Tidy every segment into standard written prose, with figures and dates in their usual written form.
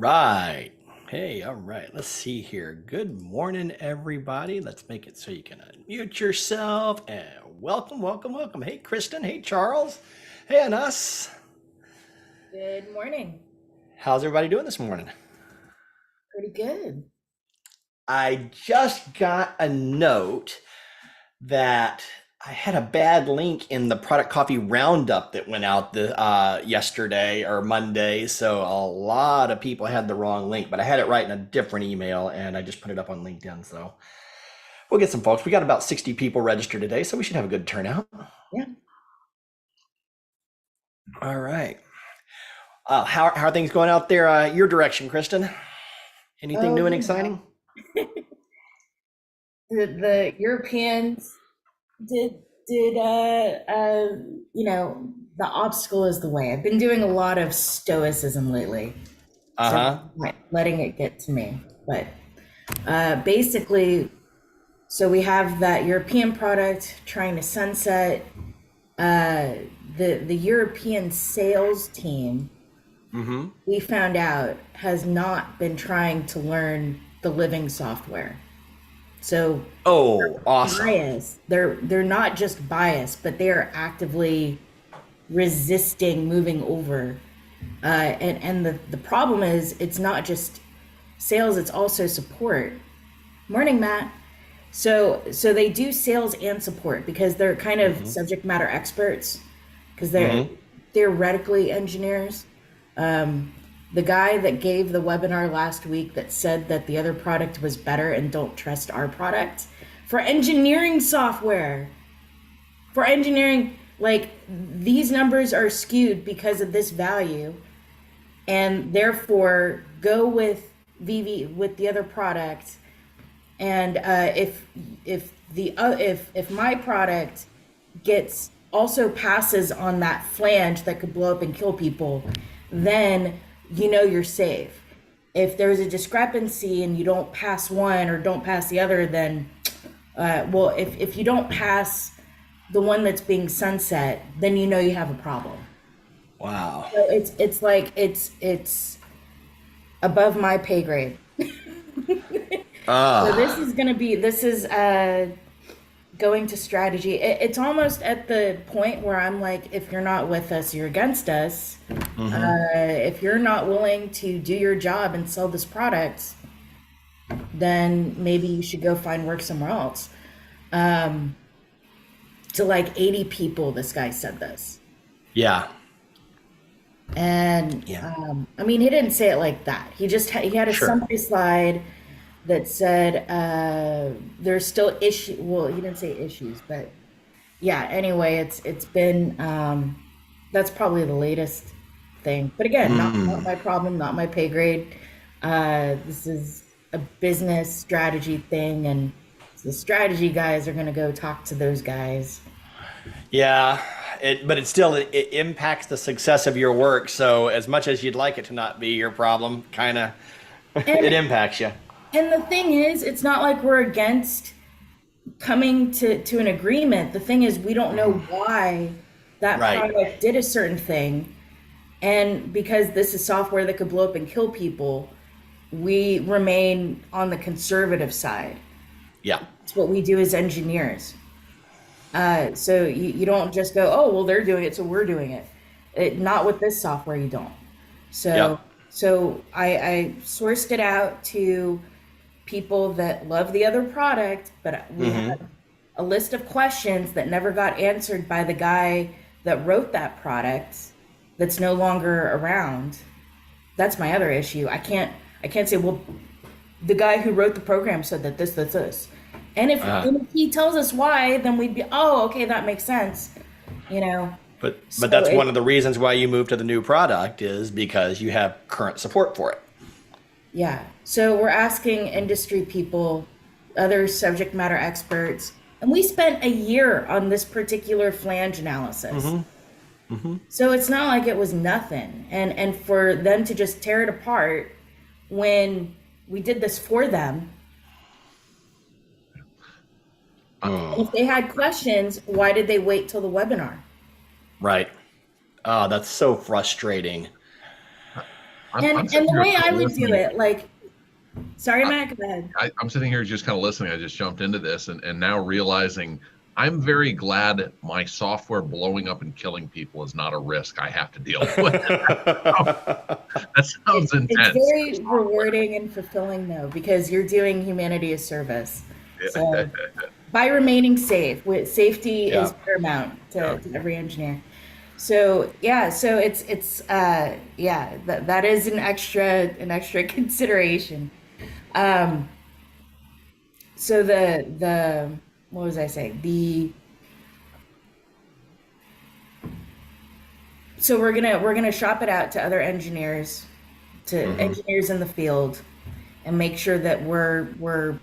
right. Hey, all right. Let's see here. Good morning, everybody. Let's make it so you can unmute yourself and welcome, welcome, welcome. Hey, Kristen. Hey, Charles. Hey, Anas. Good morning. How's everybody doing this morning? Pretty good. I just got a note that I had a bad link in the product coffee roundup that went out yesterday or Monday. So a lot of people had the wrong link, but I had it right in a different email and I just put it up on LinkedIn. So we'll get some folks. We got about 60 people registered today, so we should have a good turnout. Yeah. All right. How are things going out there? Your direction, Kristen? Anything Oh, new and exciting? the Europeans did the obstacle is the way. I've been doing a lot of stoicism lately, so Uh-huh. I'm not letting it get to me. But basically, so we have that European product trying to sunset. The European sales team, Mm-hmm. we found out, has not been trying to learn the living software. So Oh, awesome. biased. They're not just biased, but they are actively resisting moving over. And the problem is it's not just sales, it's also support. Morning, Matt. So they do sales and support because they're kind of Mm-hmm. subject matter experts because they're Mm-hmm. theoretically engineers. The guy that gave the webinar last week that said that the other product was better and don't trust our product for engineering software. For engineering, like these numbers are skewed because of this value, and therefore go with VV with the other product. And if my product gets also passes on that flange that could blow up and kill people, then you're safe. If there's a discrepancy and you don't pass one or don't pass the other, then well, if you don't pass the one that's being sunset, then you have a problem. Wow. So it's like it's above my pay grade. So this Ah. is going to be this is going to strategy. It's almost at the point where I'm like, if you're not with us, you're against us. Mm-hmm. If you're not willing to do your job and sell this product, then maybe you should go find work somewhere else. Um, to like 80 people, this guy said this. Yeah. And Yeah. I mean, he didn't say it like that. He had a Sure. summary slide that said there's still issue. Well, he didn't say issues, but yeah. Anyway, it's been that's probably the latest thing. But again, not Mm. my problem, not my pay grade. This is a business strategy thing, and the strategy guys are going to go talk to those guys. Yeah, but it impacts the success of your work. So as much as you'd like it to not be your problem, kind of it And impacts you. and the thing is, it's not like we're against coming to an agreement. The thing is, we don't know why that Right. product did a certain thing. And because this is software that could blow up and kill people, we remain on the conservative side. Yeah. It's what we do as engineers. So you don't just go, oh, well, they're doing it, so we're doing it. Not with this software, you don't. So, Yep. so I sourced it out to people that love the other product, but we Mm-hmm. had a list of questions that never got answered by the guy that wrote that product that's no longer around. That's my other issue. I can't say, well, the guy who wrote the program said that this. And if, Uh, and if he tells us why, then we'd be, oh, okay, that makes sense. You know. but So that's one of the reasons why you moved to the new product is because you have current support for it. yeah. So we're asking industry people, other subject matter experts, and we spent a year on this particular flange analysis. Mm-hmm. Mm-hmm. So it's not like it was nothing. And for them to just tear it apart when we did this for them, and Mm. if they had questions, why did they wait till the webinar? Right. Oh, that's so frustrating. And sitting the here way kind I of would do listening. it, like, sorry, Matt, go ahead. I'm sitting here just kind of listening. I just jumped into this and now realizing I'm very glad my software blowing up and killing people is not a risk I have to deal with. That sounds It's intense. very rewarding and fulfilling though, because you're doing humanity a service. So by remaining safe, safety Yeah. is paramount Yeah. to every engineer. So yeah, so it's yeah, that is an extra consideration. Um, so the what was I saying? So we're gonna shop it out to other engineers, to Hmm. engineers in the field, and make sure that we're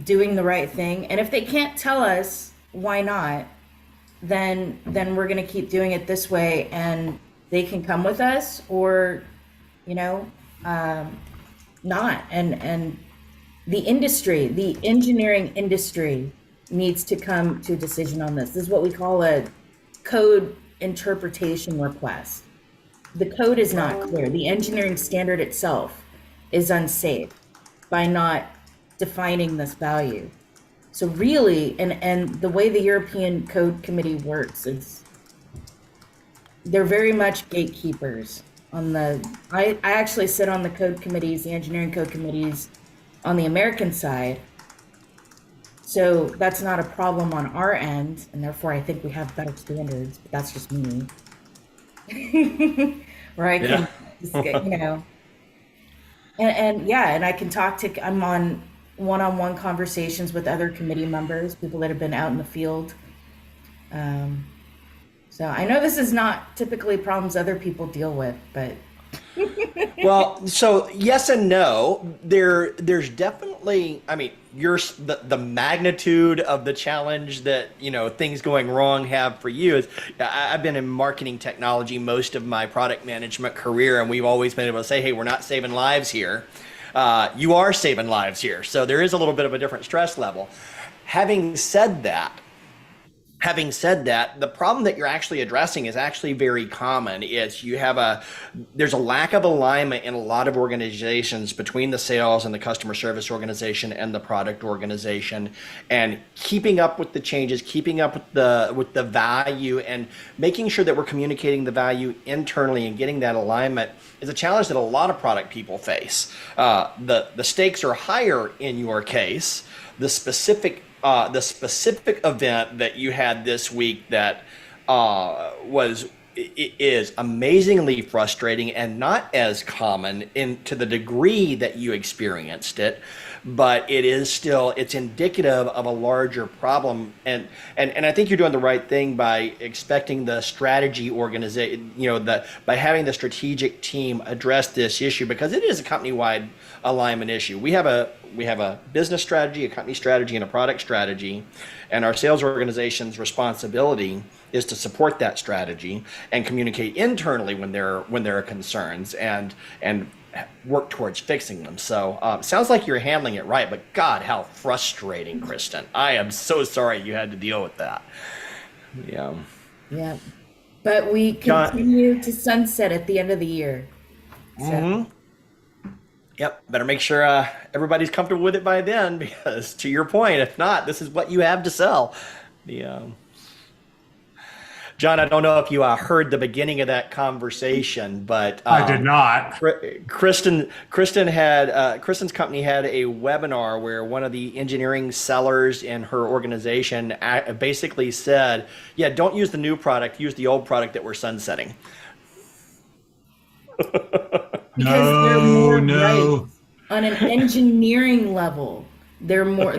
doing the right thing. And if they can't tell us why not, then we're going to keep doing it this way, and they can come with us, or you know um, not. And the engineering industry needs to come to a decision on this. This is what we call a code interpretation request. The code is not clear. The engineering standard itself is unsafe by not defining this value. So really, and the way the European Code Committee works is they're very much gatekeepers on the I actually sit on the code committees, the engineering code committees on the American side. So that's not a problem on our end, and therefore I think we have better standards, but that's just me. Where I Yeah. can just get, and yeah, and I can talk to, I'm on one-on-one conversations with other committee members, people that have been out in the field. Um, so I know this is not typically problems other people deal with, but Well, so yes and no. There's definitely, I mean, the magnitude of the challenge that, things going wrong have for you is, I've been in marketing technology most of my product management career, and we've always been able to say, hey, we're not saving lives here. You are saving lives here. So there is a little bit of a different stress level. Having said that, Having said that, the problem that you're actually addressing is actually very common. Is there's a lack of alignment in a lot of organizations between the sales and the customer service organization and the product organization, and keeping up with the changes, keeping up with the value, and making sure that we're communicating the value internally and getting that alignment is a challenge that a lot of product people face. The stakes are higher in your case. The specific event that you had this week that is amazingly frustrating and not as common in to the degree that you experienced it, but it's indicative of a larger problem. And I think you're doing the right thing by expecting the strategy organization, that by having the strategic team address this issue, because it is a company-wide alignment issue. We have a business strategy, a company strategy, and a product strategy, and our sales organization's responsibility is to support that strategy and communicate internally when there are concerns, and work towards fixing them. So sounds like you're handling it right, but God, how frustrating, Kristen. I am so sorry you had to deal with that. Yeah. yeah. But we John. continue to sunset at the end of the year. So Yep, better make sure everybody's comfortable with it by then, because to your point, if not, this is what you have to sell. The John, I don't know if you heard the beginning of that conversation, but I did not. Kristen's company had a webinar where one of the engineering sellers in her organization basically said, "Yeah, don't use the new product, use the old product that we're sunsetting." because they're No, more right no. on an engineering level, they're more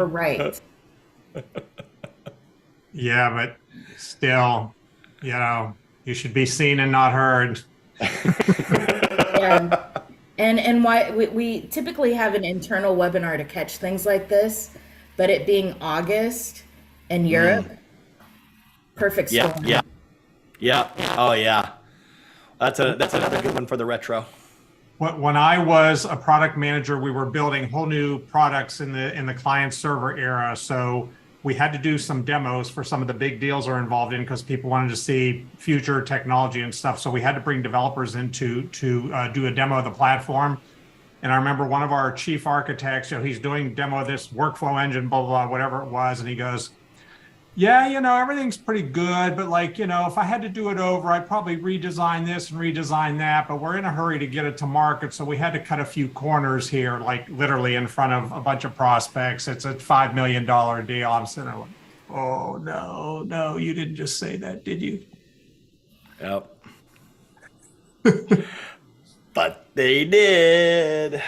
right. Yeah, but still, you should be seen and not heard. Yeah. And why we typically have an internal webinar to catch things like this, but it being August in Europe, perfect Yeah, storm. yeah, yeah. Oh yeah, that's another good one for the retro. When I was a product manager, we were building whole new products in the client server era. So we had to do some demos for some of the big deals we're involved in because people wanted to see future technology and stuff. So we had to bring developers in to do a demo of the platform. And I remember one of our chief architects, he's doing demo of this workflow engine, blah, blah, blah, whatever it was. And he goes, yeah, everything's pretty good, but if I had to do it over, I'd probably redesign this and redesign that, but we're in a hurry to get it to market. So we had to cut a few corners here, like literally in front of a bunch of prospects. It's a $5 million deal. I'm sitting there like, oh, no, you didn't just say that, did you? Yep. But they did.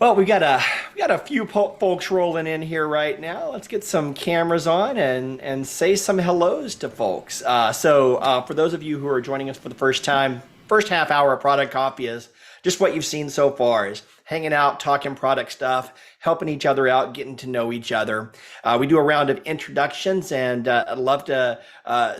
Well, we got a few folks rolling in here right now. Let's get some cameras on and say some hellos to folks. So for those of you who are joining us for the first time, first half hour of Product Coffee is just what you've seen so far, is hanging out, talking product stuff, helping each other out, getting to know each other. We do a round of introductions, and I'd love to,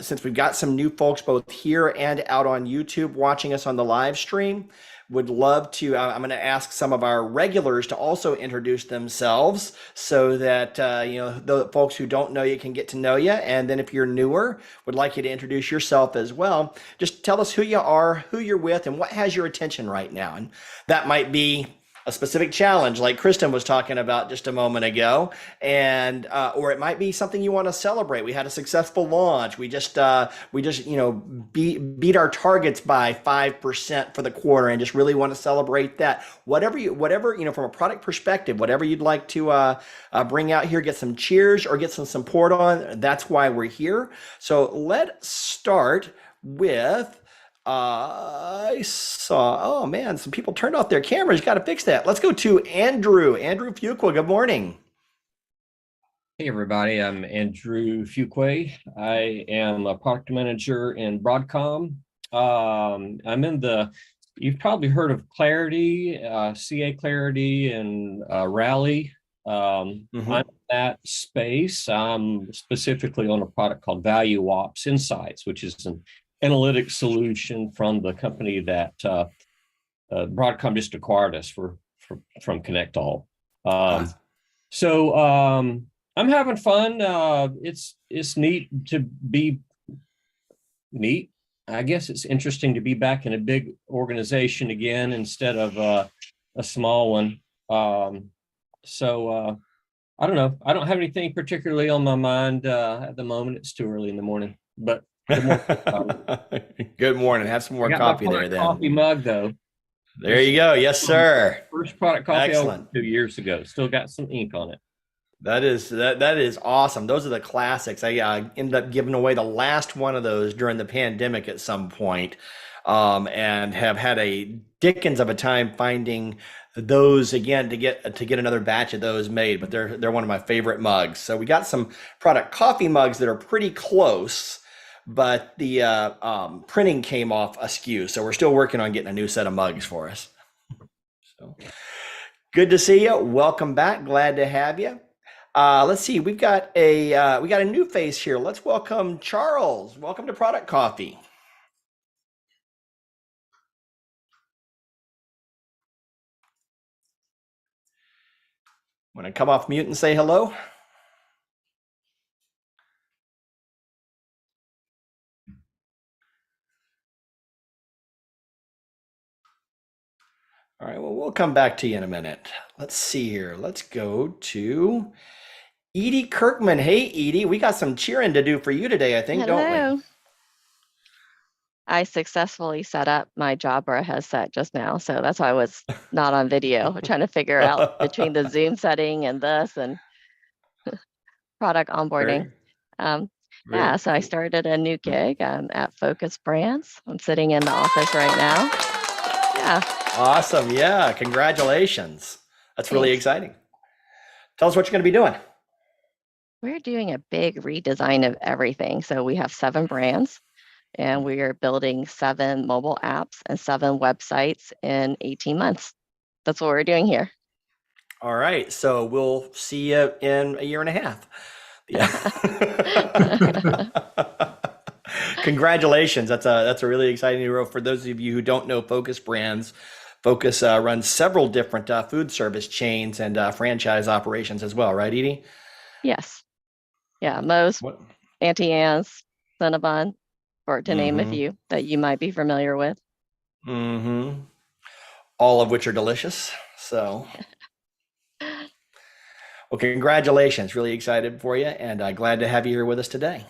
since we've got some new folks both here and out on YouTube watching us on the live stream, would love to, I'm going to ask some of our regulars to also introduce themselves so that, the folks who don't know you can get to know you. And then if you're newer, would like you to introduce yourself as well. Just tell us who you are, who you're with, and what has your attention right now. And that might be a specific challenge like Kristen was talking about just a moment ago, and or it might be something you want to celebrate. We had a successful launch. We just beat our targets by 5% for the quarter and just really want to celebrate that. Whatever from a product perspective, whatever you'd like to bring out here, get some cheers or get some support on, that's why we're here. So let's start with I saw, oh man, some people turned off their cameras. You got to fix that. Let's go to Andrew Fuqua. Good morning. Hey everybody, I'm Andrew Fuqua. I am a product manager in Broadcom. I'm in you've probably heard of Clarity, CA Clarity and Rally. I'm in that space. I'm specifically on a product called Value Ops Insights, which is an analytics solution from the company that Broadcom just acquired us from ConnectAll. So I'm having fun. It's neat to be neat. I guess it's interesting to be back in a big organization again instead of a small one. So I don't know. I don't have anything particularly on my mind at the moment. It's too early in the morning, but good morning. Good morning. Have some more coffee there then. Coffee mug though. There you go. Yes, sir. First product coffee Excellent. 2 years ago. Still got some ink on it. That is awesome. Those are the classics. I ended up giving away the last one of those during the pandemic at some point, and have had a dickens of a time finding those again to get another batch of those made. But they're one of my favorite mugs. So we got some product coffee mugs that are pretty close, but the printing came off askew. So we're still working on getting a new set of mugs for us. So good to see you. Welcome back. Glad to have you. Let's see. We got a new face here. Let's welcome Charles. Welcome to Product Coffee. Want to come off mute and say hello? All right, well, we'll come back to you in a minute. Let's see here. Let's go to Edie Kirkman. Hey, Edie, we got some cheering to do for you today, I think, don't we? I successfully set up my Jabra headset just now, so that's why I was not on video. I'm trying to figure out between the Zoom setting and this and product onboarding. Yeah, so I started a new gig at Focus Brands. I'm sitting in the office right now. Yeah. Awesome. Yeah. Congratulations. That's really exciting. Tell us what you're going to be doing. We're doing a big redesign of everything. So we have 7 brands and we are building 7 mobile apps and 7 websites in 18 months. That's what we're doing here. All right. So we'll see you in a year and a half. Yeah. Congratulations. That's a really exciting new role. For those of you who don't know Focus Brands, Focus runs several different food service chains and franchise operations as well, right, Edie? Yes. Yeah, Moe's, What? Auntie Anne's, Cinnabon, or to name a Mm-hmm. few that you might be familiar with. Mm-hmm. All of which are delicious. So, well, congratulations. Really excited for you, and glad to have you here with us today.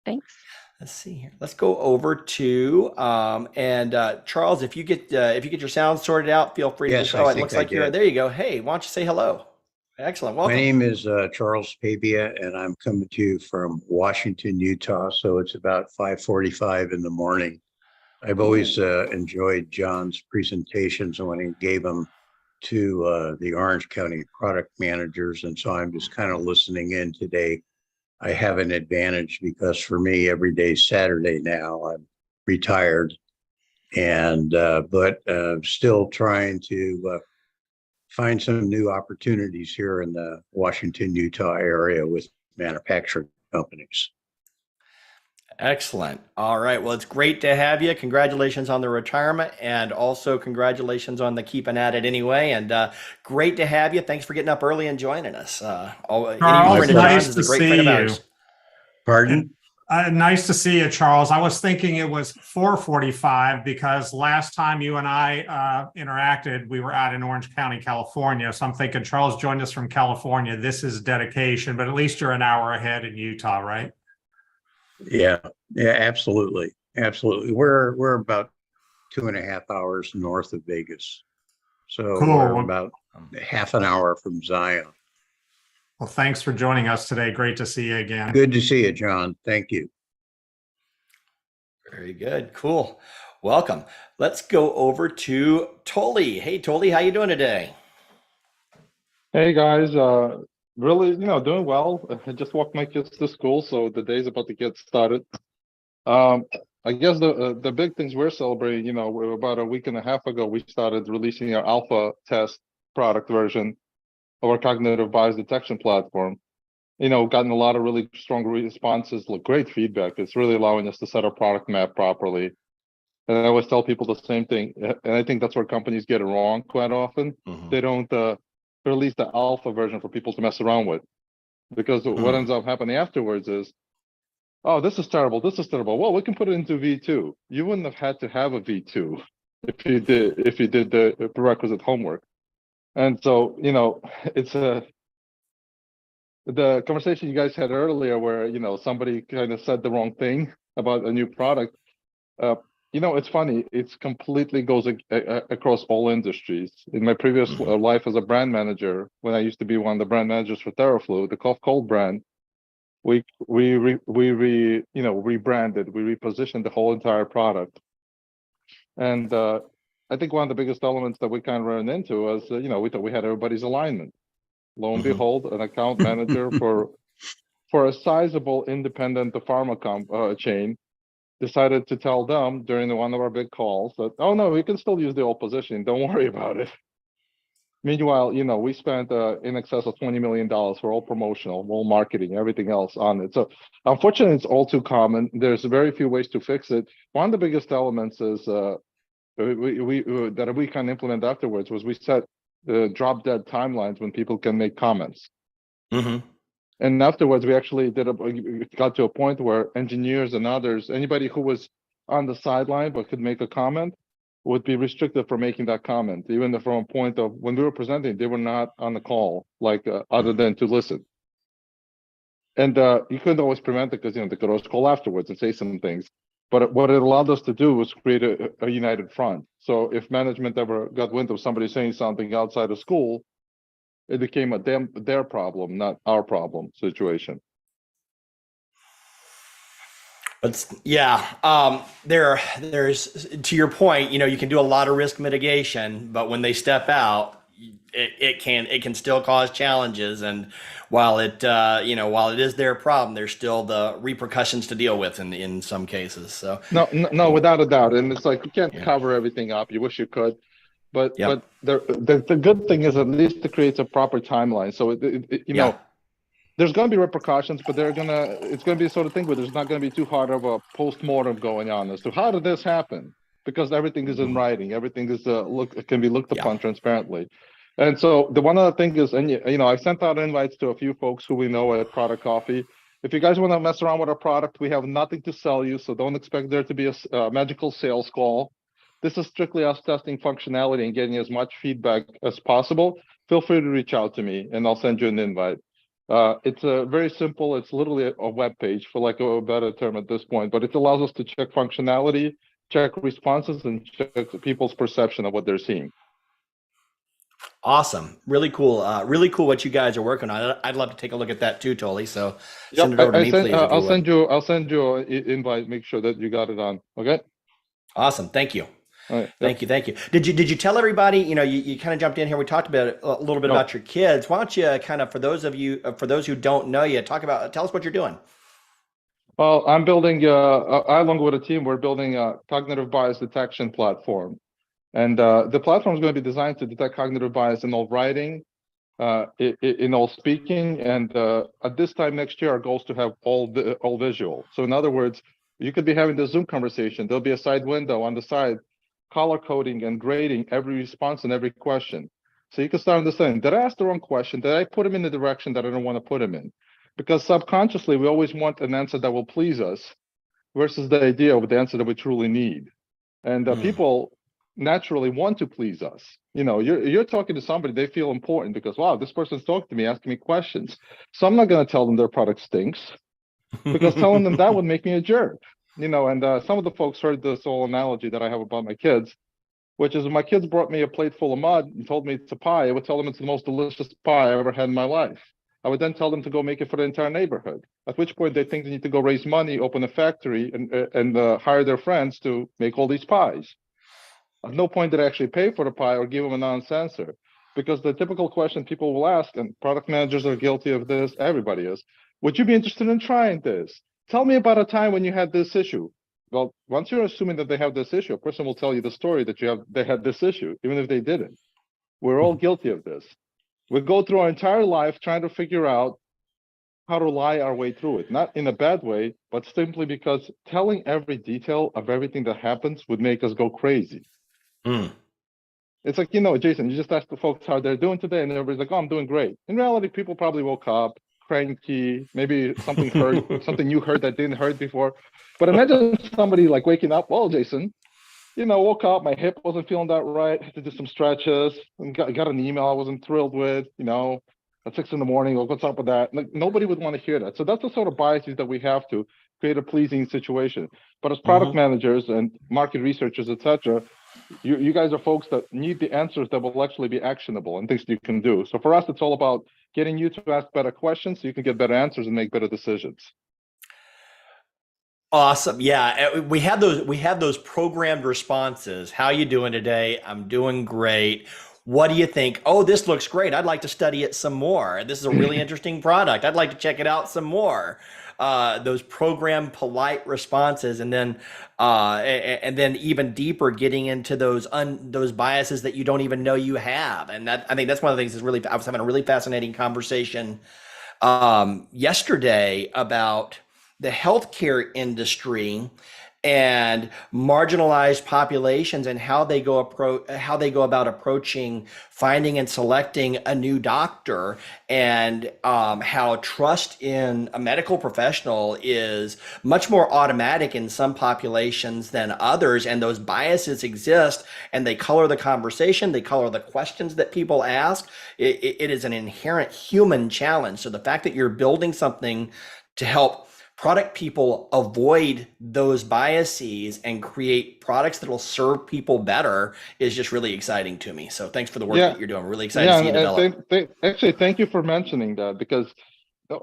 Thanks. Let's see here. Let's go over to Charles. If you get your sound sorted out, feel free to Yes, just. I Oh, it think looks I like you're did. there. You go. Hey, why don't you say hello? Excellent. My Welcome. name is Charles Pavia, and I'm coming to you from Washington, Utah. So it's about 5:45 in the morning. I've always enjoyed John's presentations when he gave them to the Orange County product managers, and so I'm just kind of listening in today. I have an advantage because for me, every day's Saturday now. I'm retired, and but still trying to find some new opportunities here in the Washington, Utah area with manufacturing companies. Excellent. All right. Well, it's great to have you. Congratulations on the retirement, and also congratulations on the keeping at it anyway. And great to have you. Thanks for getting up early and joining us. Any Charles, friend of nice John's is to a great friend see of you. ours. Pardon? Nice to see you, Charles. I was thinking it was 4:45 because last time you and I interacted, we were out in Orange County, California. So I'm thinking Charles joined us from California. This is dedication, but at least you're an hour ahead in Utah, right? Yeah, absolutely. Absolutely. We're about 2.5 hours north of Vegas. So we're Cool. about half an hour from Zion. Well, thanks for joining us today. Great to see you again. Good to see you, John. Thank you. Very good. Cool. Welcome. Let's go over to Tolly. Hey, Tolly, how you doing today? Hey guys, really, doing well. I just walked my kids to school, so the day's about to get started. I guess the big things we're celebrating, we're about a week and a half ago, we started releasing our alpha test product version of our cognitive bias detection platform. Gotten a lot of really strong responses, great feedback. It's really allowing us to set our product map properly. And I always tell people the same thing, and I think that's where companies get it wrong quite often. They don't release the alpha version for people to mess around with, because what ends up happening afterwards is, oh, this is terrible, this is terrible. Well, we can put it into V2. You wouldn't have had to have a V2 if you did the prerequisite homework. And so, it's the conversation you guys had earlier where, somebody kind of said the wrong thing about a new product. It's funny. It's completely goes across all industries. In my previous life as a brand manager, when I used to be one of the brand managers for Theraflu, the cough cold brand, we rebranded, we repositioned the whole entire product. And I think one of the biggest elements that we kind of ran into was, we thought we had everybody's alignment. Lo and behold, an account manager for a sizable independent pharma chain decided to tell them during one of our big calls that, oh no, we can still use the old positioning, don't worry about it. Meanwhile, we spent in excess of $20 million for all promotional, all marketing, everything else on it. So unfortunately, it's all too common. There's very few ways to fix it. One of the biggest elements is that we can implement afterwards was we set drop dead timelines when people can make comments. And afterwards, we actually got to a point where engineers and others, anybody who was on the sideline but could make a comment, would be restricted from making that comment, even from a point of when we were presenting, they were not on the call, other than to listen. And you couldn't always prevent it because, they could always call afterwards and say some things. But what it allowed us to do was create a united front. So if management ever got wind of somebody saying something outside of school, it became their problem, not our problem situation. But yeah, there's to your point, you can do a lot of risk mitigation, but when they step out, it can still cause challenges. And while it is their problem, there's still the repercussions to deal with in some cases. So no, without a doubt. And it's like you can't cover everything up. You wish you could. But the good thing is at least it creates a proper timeline. So there's going to be repercussions, but it's going to be the sort of thing where there's not going to be too hard of a post-mortem going on as to how did this happen? because everything is in writing, everything is can be looked Yeah. upon transparently. And so the one other thing is, and you know, I sent out invites to a few folks who we know at Product Coffee. If you guys want to mess around with our product, we have nothing to sell you, so don't expect there to be a magical sales call. This is strictly us testing functionality and getting as much feedback as possible. Feel free to reach out to me, and I'll send you an invite. It's very simple. It's literally a web page, for like a better term at this point, but it allows us to check functionality, check responses, and check people's perception of what they're seeing. Awesome. Really cool. Really cool what you guys are working on. I'd love to take a look at that too, Toli. So Yep, send it over to me, please. If you I'll would. send you an invite. Make sure that you got it on. Okay. Awesome. Thank you. All right. Thank you. Thank you. Did you tell everybody, you know, you kind of jumped in here. We talked about a little bit No. about your kids. Why don't you kind of, for those who don't know you, tell us what you're doing. Well, I'm building, I along with a team, we're building a cognitive bias detection platform. And the platform is going to be designed to detect cognitive bias in all writing, in all speaking. And at this time next year, our goal is to have all visual. So in other words, you could be having the Zoom conversation. There'll be a side window on the side, color coding and grading every response and every question. So you can start understanding, did I ask the wrong question? Did I put him in the direction that I don't want to put him in? Because subconsciously, we always want an answer that will please us versus the idea of the answer that we truly need. And people naturally want to please us. You know, you're talking to somebody, they feel important because, wow, this person's talking to me, asking me questions. So I'm not going to tell them their product stinks, because telling them that would make me a jerk. You know, and some of the folks heard this whole analogy that I have about my kids, which is if my kids brought me a plate full of mud and told me it's a pie, I would tell them it's the most delicious pie I ever had in my life. I would then tell them to go make it for the entire neighborhood, at which point they think they need to go raise money, open a factory, and hire their friends to make all these pies. At no point did I actually pay for the pie or give them a non-answer, because the typical question people will ask, and product managers are guilty of this, everybody is, would you be interested in trying this? Tell me about a time when you had this issue. Well, once you're assuming that they have this issue, a person will tell you the story that they had this issue, even if they didn't. We're all guilty of this. We go through our entire life trying to figure out how to lie our way through it, not in a bad way, but simply because telling every detail of everything that happens would make us go crazy. It's like, you know, Jason, you just ask the folks how they're doing today, and everybody's like, oh, I'm doing great. In reality, people probably woke up cranky, maybe something something you heard that didn't heard before. But imagine somebody like waking up, well, Jason, you know, woke up, my hip wasn't feeling that right, had to do some stretches, and got an email I wasn't thrilled with, you know, at 6 a.m, like, what's up with that? Like, nobody would want to hear that. So that's the sort of biases that we have to create a pleasing situation. But as product managers and market researchers, etc., you guys are folks that need the answers that will actually be actionable and things you can do. So for us, it's all about getting you to ask better questions so you can get better answers and make better decisions. Awesome. Yeah, we have those programmed responses. How you doing today? I'm doing great. What do you think? Oh, this looks great. I'd like to study it some more. This is a really interesting product. I'd like to check it out some more. Those programmed polite responses, and then even deeper getting into those biases that you don't even know you have. And that, I think that's one of the things that's really, I was having a really fascinating conversation yesterday about the healthcare industry and marginalized populations and how they go about approaching finding and selecting a new doctor, and how trust in a medical professional is much more automatic in some populations than others, and those biases exist, and they color the conversation, they color the questions that people ask. It is an inherent human challenge. So the fact that you're building something to help product people avoid those biases and create products that will serve people better is just really exciting to me. So thanks for the work that you're doing. I'm really excited to see you develop. Actually, thank you for mentioning that, because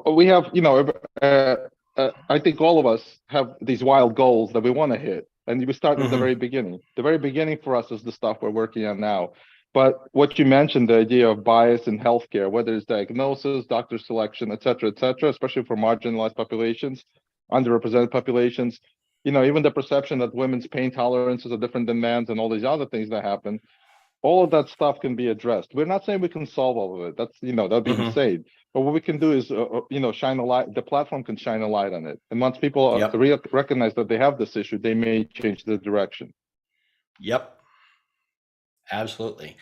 we have, you know, I think all of us have these wild goals that we want to hit, and we start at the very beginning. The very beginning for us is the stuff we're working on now. But what you mentioned, the idea of bias in healthcare, whether it's diagnosis, doctor selection, et cetera, especially for marginalized populations, underrepresented populations, you know, even the perception that women's pain tolerances are different than men's and all these other things that happen, all of that stuff can be addressed. We're not saying we can solve all of it. That's, you know, that'd be insane. But what we can do is, you know, shine a light. The platform can shine a light on it. And once people recognize that they have this issue, they may change the direction. Yep, absolutely.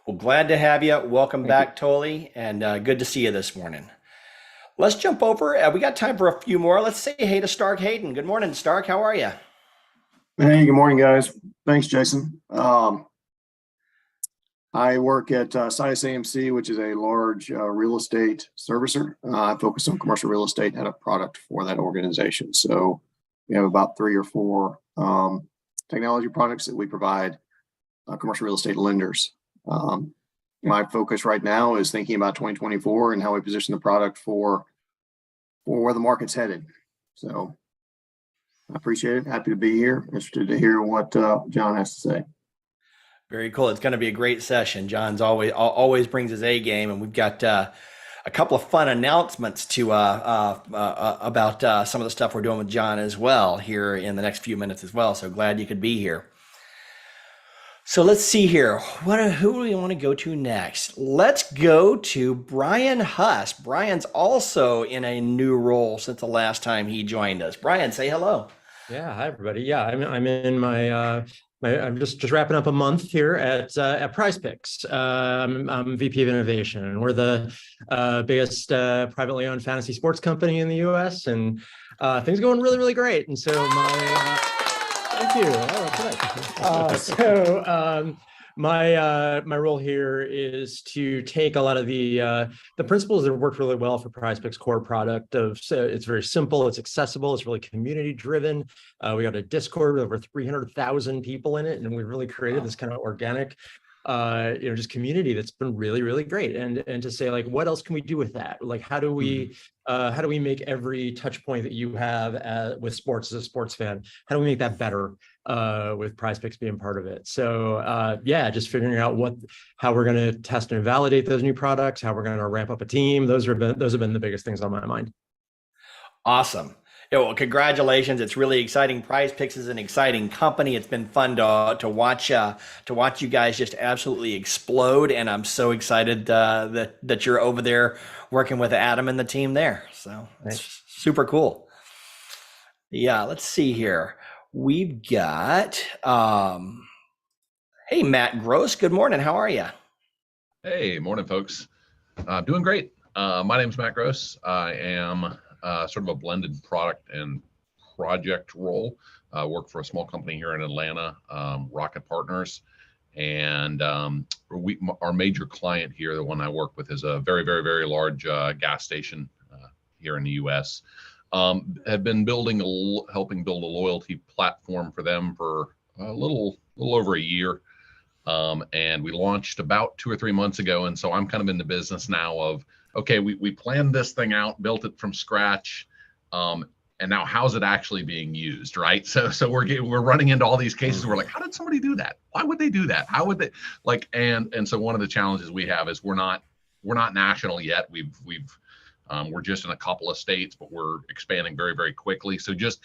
Well, glad to have you. Welcome Thank you. back, Toli, and good to see you this morning. Let's jump over. We got time for a few more. Let's say hey to Stark Hayden. Good morning, Stark. How are you? Hey, good morning, guys. Thanks, Jason. I work at Situs AMC, which is a large real estate servicer. I focus on commercial real estate and had a product for that organization. So we have about 3 or 4 technology products that we provide commercial real estate lenders. My focus right now is thinking about 2024 and how we position the product for where the market's headed. So I appreciate it. Happy to be here. Interested to hear what John has to say. Very cool. It's going to be a great session. John's always brings his A game, and we've got a couple of fun announcements to about some of the stuff we're doing with John as well here in the next few minutes as well. So glad you could be here. So let's see here. Who do we want to go to next? Let's go to Brian Huss. Brian's also in a new role since the last time he joined us. Brian, say hello. Yeah, hi everybody. Yeah, I'm in my I'm just wrapping up a month here at PrizePicks. I'm VP of Innovation, and we're the biggest privately owned fantasy sports company in the U.S. And things are going really, really great. And so thank you. My role here is to take a lot of the principles that worked really well for PrizePicks core product. It's very simple, it's accessible, it's really community driven. We got a Discord with over 300,000 people in it, and we've really created this kind of organic, just community that's been really, really great. And to say, like, what else can we do with that? Like, how do we make every touch point that you have with sports as a sports fan? How do we make that better? With PrizePicks being part of it. So just figuring out how we're going to test and validate those new products, how we're going to ramp up a team. Those have been the biggest things on my mind. Awesome. Yeah, well, congratulations. It's really exciting. PrizePicks is an exciting company. It's been fun to watch you guys just absolutely explode. And I'm so excited that you're over there working with Adam and the team there. So it's super cool. Yeah, let's see here. We've got, hey, Matt Gross. Good morning. How are you? Hey, morning, folks. Doing great. My name's Matt Gross. I am sort of a blended product and project role. Work for a small company here in Atlanta, Rocket Partners. And our major client here, the one I work with, is a very, very, very large gas station here in the U.S. Have been helping build a loyalty platform for them for a little over a year. And we launched about 2 or 3 months ago. And so I'm kind of in the business now of, okay, we planned this thing out, built it from scratch. And now how's it actually being used, right? So we're running into all these cases where, like, how did somebody do that? Why would they do that? How would they, like, and so one of the challenges we have is we're not national yet. We're just in a couple of states, but we're expanding very, very quickly. So just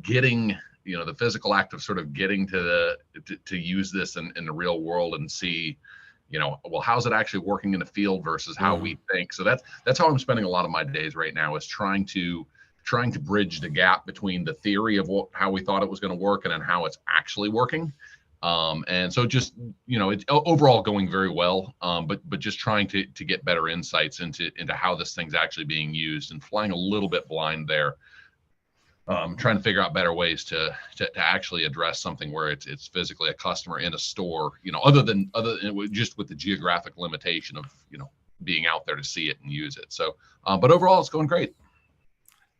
getting, the physical act of sort of getting to use this in the real world and see, well, how's it actually working in the field versus how we think. So that's how I'm spending a lot of my days right now, is trying to bridge the gap between the theory of how we thought it was going to work and then how it's actually working. And so just, it's overall going very well, but just trying to get better insights into how this thing's actually being used, and flying a little bit blind there. Trying to figure out better ways to actually address something where it's physically a customer in a store, other than just with the geographic limitation of, being out there to see it and use it. So, but overall it's going great.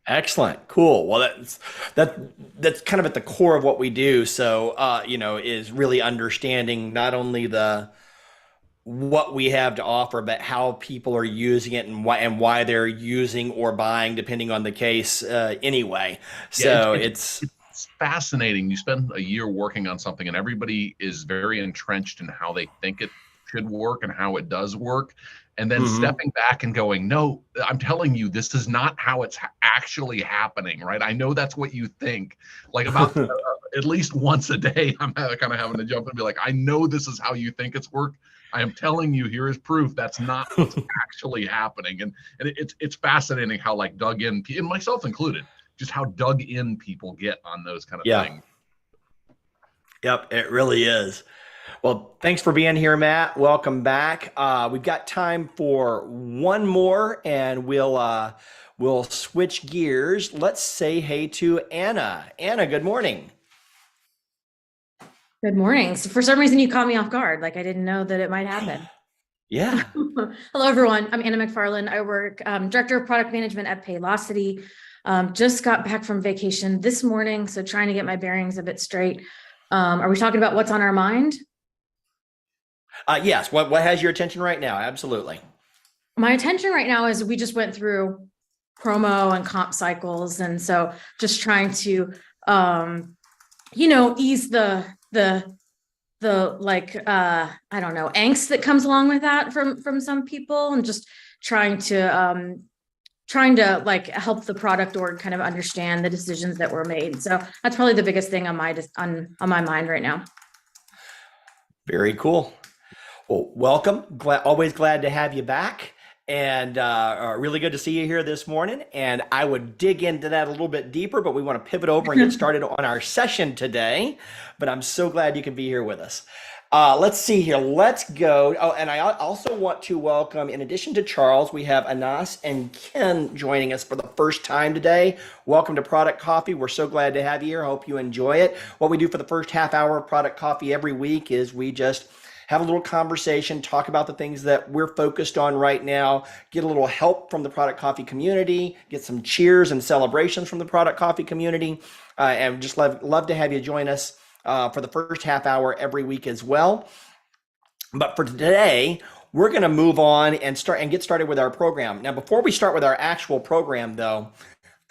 Excellent. Cool. Well, that's kind of at the core of what we do. So, is really understanding not only what we have to offer, but how people are using it and why they're using or buying, depending on the case, anyway. So it's fascinating. You spend a year working on something and everybody is very entrenched in how they think it should work and how it does work. And then stepping back and going, no, I'm telling you, this is not how it's actually happening, right? I know that's what you think. Like, about at least once a day, I'm kind of having to jump and be like, I know this is how you think it's worked. I am telling you, here is proof that's not what's actually happening. And it's fascinating how, like, dug in, and myself included, just how dug in people get on those kind of things. Yep, it really is. Well, thanks for being here, Matt. Welcome back. We've got time for one more, and we'll switch gears. Let's say hey to Anna. Anna, good morning. Good morning. So for some reason you caught me off guard. Like I didn't know that it might happen. Yeah. Hello, everyone. I'm Anna McFarland. I work Director of Product Management at Paylocity. Just got back from vacation this morning, so trying to get my bearings a bit straight. Are we talking about what's on our mind? Yes. What has your attention right now? Absolutely. My attention right now is we just went through promo and comp cycles, and so just trying to ease the like I don't know, angst that comes along with that from some people, and just trying to like help the product org kind of understand the decisions that were made. So that's probably the biggest thing on my mind right now. Very cool. Well, welcome. Always glad to have you back. And really good to see you here this morning. And I would dig into that a little bit deeper, but we want to pivot over and get started on our session today. But I'm so glad you can be here with us. Let's see here. Let's go. Oh, and I also want to welcome, in addition to Charles, we have Anas and Ken joining us for the first time today. Welcome to Product Coffee. We're so glad to have you here. Hope you enjoy it. What we do for the first half hour of Product Coffee every week is we just have a little conversation, talk about the things that we're focused on right now, get a little help from the Product Coffee community, get some cheers and celebrations from the Product Coffee community, and just love to have you join us for the first half hour every week as well. But for today, we're going to move on and get started with our program. Now, before we start with our actual program, though,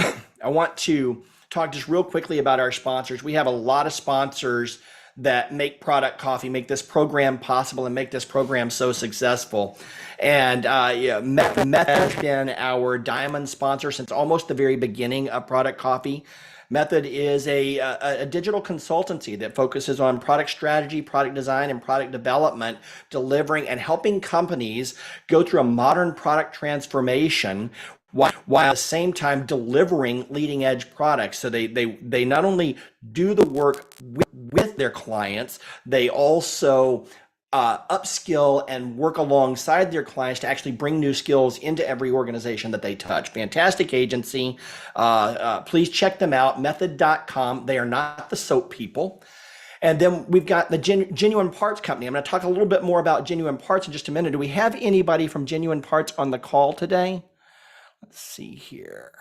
I want to talk just real quickly about our sponsors. We have a lot of sponsors that make Product Coffee, make this program possible, and make this program so successful. And Method has been our diamond sponsor since almost the very beginning of Product Coffee. Method is a digital consultancy that focuses on product strategy, product design, and product development, delivering and helping companies go through a modern product transformation while at the same time delivering leading edge products. So they not only do the work with their clients, they also upskill and work alongside their clients to actually bring new skills into every organization that they touch. Fantastic agency. Please check them out, method.com. They are not the soap people. And then we've got the Genuine Parts Company. I'm going to talk a little bit more about Genuine Parts in just a minute. Do we have anybody from Genuine Parts on the call today? Let's see here.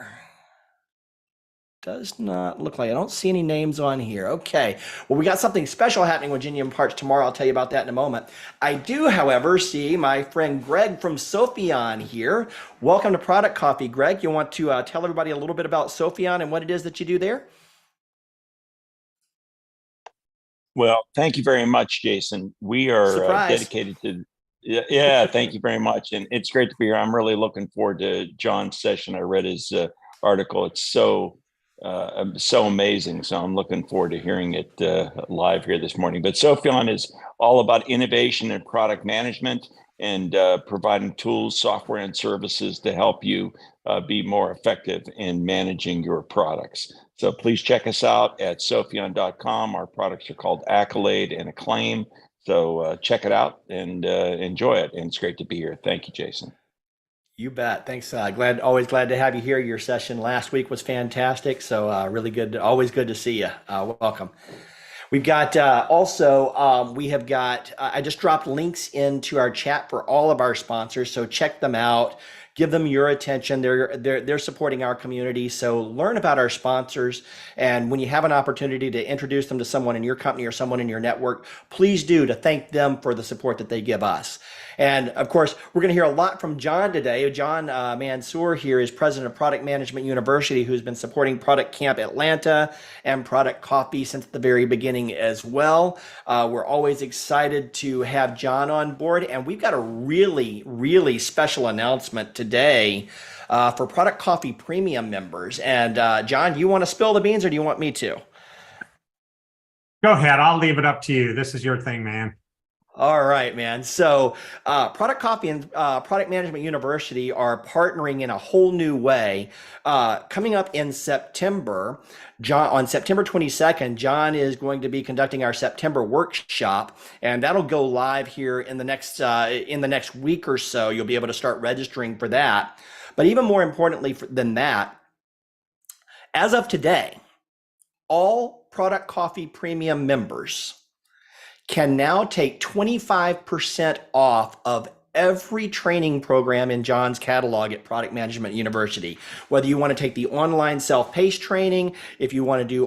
Does not look like, I don't see any names on here. Okay. Well, we got something special happening with Genuine Parts tomorrow. I'll tell you about that in a moment. I do, however, see my friend Greg from Sophion here. Welcome to Product Coffee, Greg. You want to tell everybody a little bit about Sophion and what it is that you do there? Well, thank you very much, Jason. We are dedicated to, yeah, thank you very much. And it's great to be here. I'm really looking forward to John's session. I read his article. It's so amazing. So I'm looking forward to hearing it live here this morning. But Sophion is all about innovation and product management and providing tools, software, and services to help you be more effective in managing your products. So please check us out at sophion.com. Our products are called Accolade and Acclaim. So check it out and enjoy it. And it's great to be here. Thank you, Jason. You bet. Thanks. Always glad to have you here. Your session last week was fantastic. So really good. Always good to see you. Welcome. We've got we have got, I just dropped links into our chat for all of our sponsors. So check them out. Give them your attention. They're supporting our community. So learn about our sponsors. And when you have an opportunity to introduce them to someone in your company or someone in your network, please do, to thank them for the support that they give us. And of course, we're going to hear a lot from John today. John Mansour here is president of Product Management University, who's been supporting Product Camp Atlanta and Product Coffee since the very beginning as well. We're always excited to have John on board. And we've got a really, really special announcement today for Product Coffee Premium members. And John, do you want to spill the beans or do you want me to? Go ahead. I'll leave it up to you. This is your thing, man. All right, man. So, Product Coffee and Product Management University are partnering in a whole new way. Coming up in September, on September 22nd, John is going to be conducting our September workshop, and that'll go live here in the next week or so. You'll be able to start registering for that. But even more importantly than that, as of today, all Product Coffee Premium members can now take 25% off of every training program in John's catalog at Product Management University. Whether you want to take the online self-paced training, if you want to do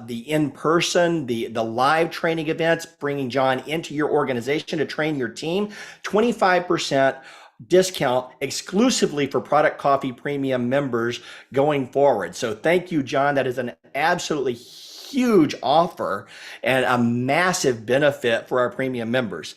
the in-person, the live training events, bringing John into your organization to train your team, 25% discount exclusively for Product Coffee Premium members going forward. So thank you, John. That is an absolutely huge offer and a massive benefit for our premium members.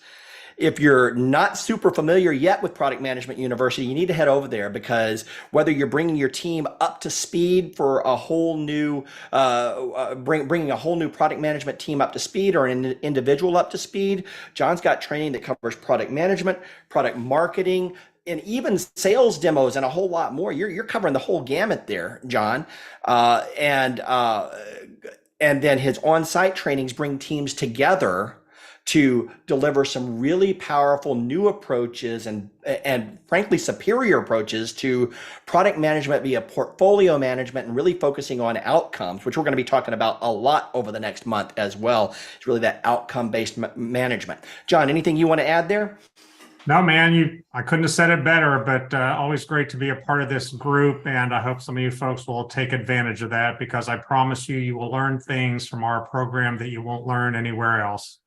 If you're not super familiar yet with Product Management University, you need to head over there, because whether you're bringing your team up to speed for a whole new, bringing a whole new product management team up to speed, or an individual up to speed, John's got training that covers product management, product marketing, and even sales demos and a whole lot more. You're covering the whole gamut there, John. And then his on-site trainings bring teams together to deliver some really powerful new approaches and frankly superior approaches to product management via portfolio management, and really focusing on outcomes, which we're going to be talking about a lot over the next month as well. It's really that outcome-based management. John, anything you want to add there? No, man, I couldn't have said it better, but always great to be a part of this group. And I hope some of you folks will take advantage of that, because I promise you will learn things from our program that you won't learn anywhere else.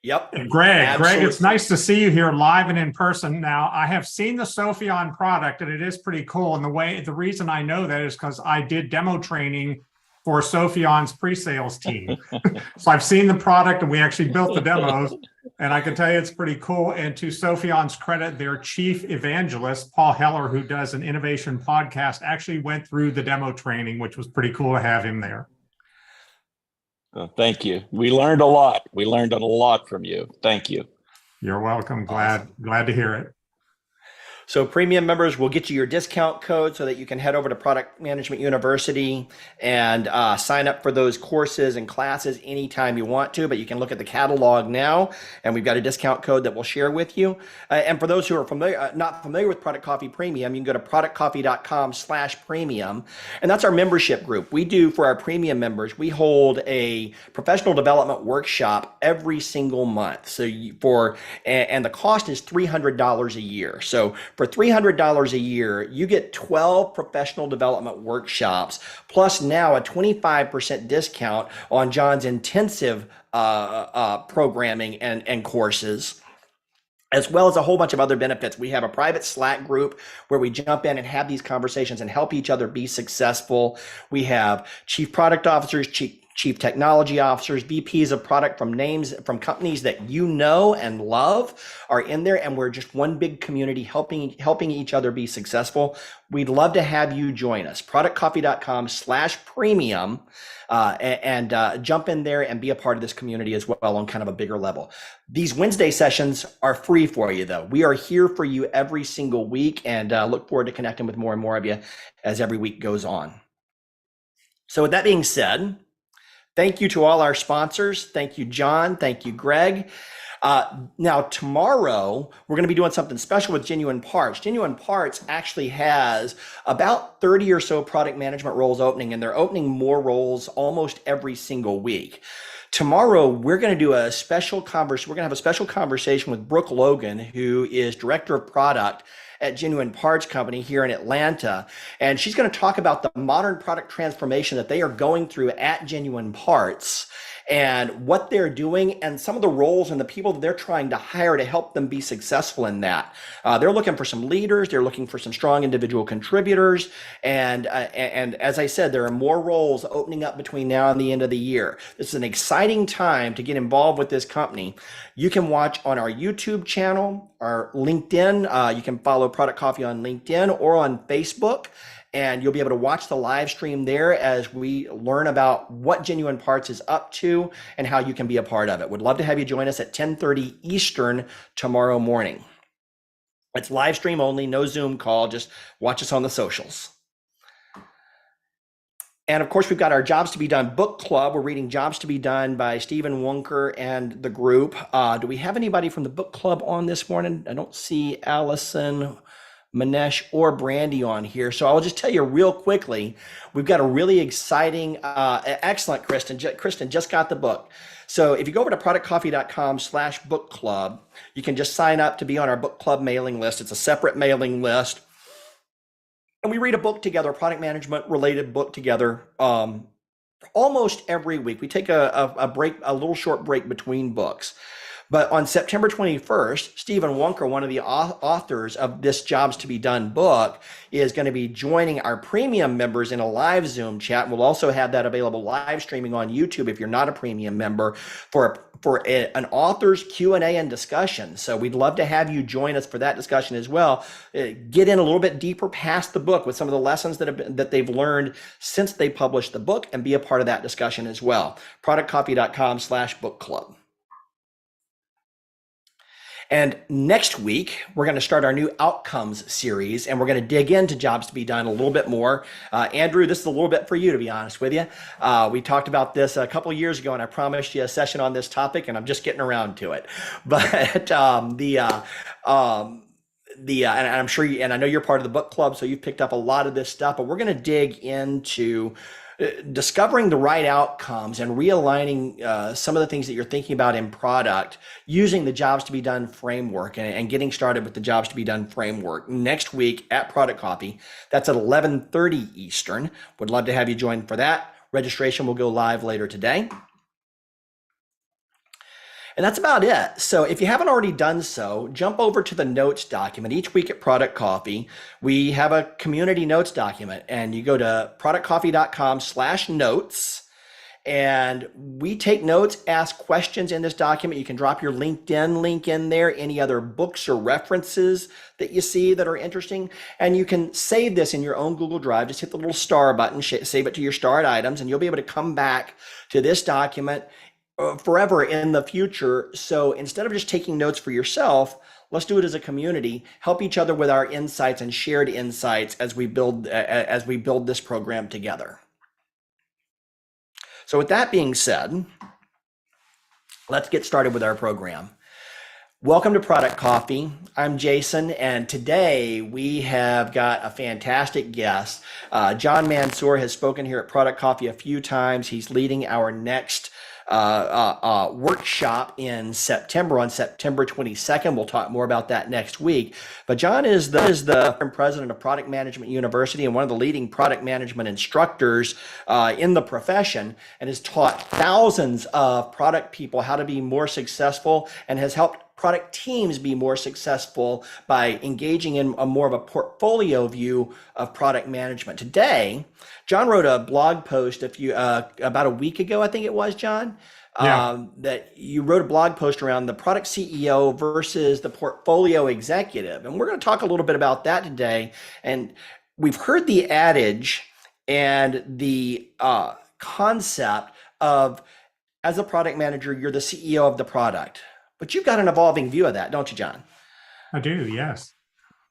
Yep. And Greg, Absolutely. it's nice to see you here live and in person. Now, I have seen the Sophion product, and it is pretty cool. And the reason I know that is because I did demo training for Sophion's pre-sales team. So I've seen the product, and we actually built the demos, and I can tell you it's pretty cool. And to Sophion's credit, their chief evangelist, Paul Heller, who does an innovation podcast, actually went through the demo training, which was pretty cool to have him there. Thank you. We learned a lot. We learned a lot from you. Thank you. You're welcome. Glad to hear it. So premium members will get you your discount code so that you can head over to Product Management University and sign up for those courses and classes anytime you want to, but you can look at the catalog now, and we've got a discount code that we'll share with you. And for those who are not familiar with Product Coffee Premium, you can go to productcoffee.com/premium, and that's our membership group. We do, for our premium members, we hold a professional development workshop every single month. And the cost is $300 a year. So for $300 a year, you get 12 professional development workshops, plus now a 25% discount on John's intensive programming and courses, as well as a whole bunch of other benefits. We have a private Slack group where we jump in and have these conversations and help each other be successful. We have chief product officers, chief technology officers, VPs of product from companies that you know and love are in there, and we're just one big community helping each other be successful. We'd love to have you join us. productcoffee.com/premium and jump in there and be a part of this community as well on kind of a bigger level. These Wednesday sessions are free for you, though. We are here for you every single week, and look forward to connecting with more and more of you as every week goes on. So with that being said, thank you to all our sponsors. Thank you, John. Thank you, Greg. Now, tomorrow, we're going to be doing something special with Genuine Parts. Genuine Parts actually has about 30 or so product management roles opening, and they're opening more roles almost every single week. Tomorrow, we're going to do a special conversation. We're going to have a special conversation with Brooke Logan, who is Director of Product at Genuine Parts Company here in Atlanta. And she's going to talk about the modern product transformation that they are going through at Genuine Parts, and what they're doing, and some of the roles and the people that they're trying to hire to help them be successful in that. They're looking for some leaders. They're looking for some strong individual contributors. And as I said, there are more roles opening up between now and the end of the year. This is an exciting time to get involved with this company. You can watch on our YouTube channel, our LinkedIn. You can follow Product Coffee on LinkedIn or on Facebook. and you'll be able to watch the live stream there as we learn about what Genuine Parts is up to and how you can be a part of it. Would love to have you join us at 10:30 Eastern tomorrow morning. It's live stream only, no Zoom call, just watch us on the socials. And of course, we've got our Jobs to Be Done book club. We're reading Jobs to Be Done by Stephen Wunker and the group. Do we have anybody from the book club on this morning? I don't see Allison, Manesh, or Brandy on here. So I'll just tell you real quickly, we've got a really exciting, excellent, Kristen. Kristen just got the book. So if you go over to productcoffee.com/book club, you can just sign up to be on our book club mailing list. It's a separate mailing list. And we read a book together, a product management related book together, almost every week. We take a break, a little short break between books. But on September 21st, Stephen Wunker, one of the authors of this Jobs to Be Done book, is going to be joining our premium members in a live Zoom chat. We'll also have that available live streaming on YouTube if you're not a premium member for an author's Q&A and discussion. So we'd love to have you join us for that discussion as well. Get in a little bit deeper past the book with some of the lessons that they've learned since they published the book and be a part of that discussion as well. Productcoffee.com/book club. And next week, we're going to start our new Outcomes series, and we're going to dig into Jobs to Be Done a little bit more. Andrew, this is a little bit for you, to be honest with you. We talked about this a couple of years ago, and I promised you a session on this topic, and I'm just getting around to it. But and I'm sure you, and I know you're part of the book club, so you've picked up a lot of this stuff, but we're going to dig into discovering the right outcomes and realigning some of the things that you're thinking about in product using the Jobs to Be Done framework and getting started with the Jobs to Be Done framework next week at Product Coffee. That's at 11:30 Eastern. Would love to have you join for that. Registration will go live later today. And that's about it. So if you haven't already done so, jump over to the notes document. Each week at Product Coffee, we have a community notes document, and you go to productcoffee.com/notes, and we take notes, ask questions in this document. You can drop your LinkedIn link in there, any other books or references that you see that are interesting, and you can save this in your own Google Drive. Just hit the little star button, save it to your starred items, and you'll be able to come back to this document forever in the future. So instead of just taking notes for yourself, let's do it as a community, help each other with our insights and shared insights as we build this program together. So with that being said, let's get started with our program. Welcome to Product Coffee. I'm Jason, and today we have got a fantastic guest. John Mansour has spoken here at Product Coffee a few times. He's leading our next workshop in September, on September 22nd. We'll talk more about that next week. But John is the president of Product Management University and one of the leading product management instructors in the profession, and has taught thousands of product people how to be more successful, and has helped product teams be more successful by engaging in more of a portfolio view of product management. Today, John wrote a blog post about a week ago, I think it was, John, that you wrote a blog post around the product CEO versus the portfolio executive. And we're going to talk a little bit about that today. And we've heard the adage and the concept of, as a product manager, you're the CEO of the product. But you've got an evolving view of that, don't you, John? I do, yes.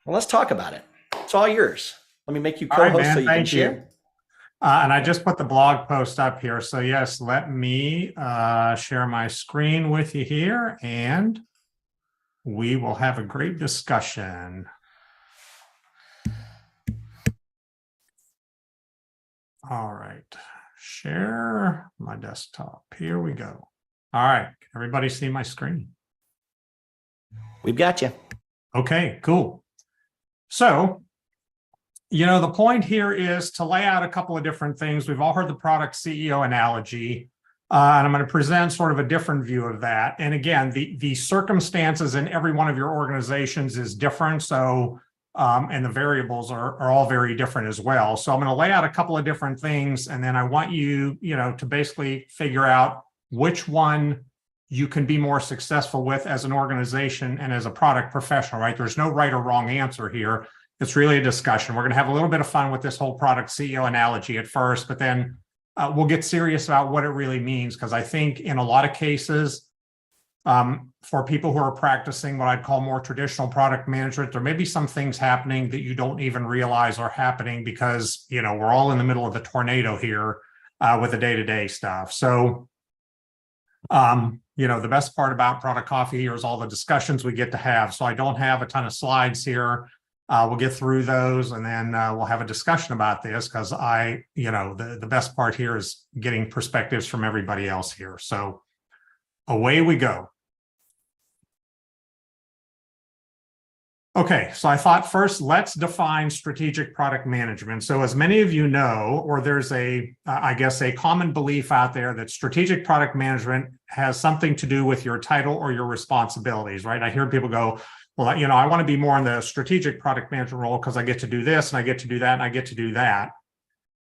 Well, let's talk about it. It's all yours. Let me make you co-host so you can share. And I just put the blog post up here. So yes, let me share my screen with you here, and we will have a great discussion. All right, share my desktop. Here we go. All right, can everybody see my screen? We've got you. Okay, cool. So, the point here is to lay out a couple of different things. We've all heard the product CEO analogy, and I'm going to present sort of a different view of that. And again, the circumstances in every one of your organizations is different. So, and the variables are all very different as well. So I'm going to lay out a couple of different things, and then I want you, to basically figure out which one you can be more successful with as an organization and as a product professional, right? There's no right or wrong answer here. It's really a discussion. We're going to have a little bit of fun with this whole product CEO analogy at first, but then we'll get serious about what it really means, because I think in a lot of cases, for people who are practicing what I'd call more traditional product management, there may be some things happening that you don't even realize are happening because, you know, we're all in the middle of the tornado here with the day-to-day stuff. So, you know, the best part about Product Coffee here is all the discussions we get to have. So I don't have a ton of slides here. We'll get through those, and then we'll have a discussion about this, because you know, the best part here is getting perspectives from everybody else here. So away we go. Okay, so I thought first, let's define strategic product management. So as many of you know, or there's I guess a common belief out there that strategic product management has something to do with your title or your responsibilities, right? I hear people go, well, you know, I want to be more in the strategic product management role because I get to do this and I get to do that and I get to do that.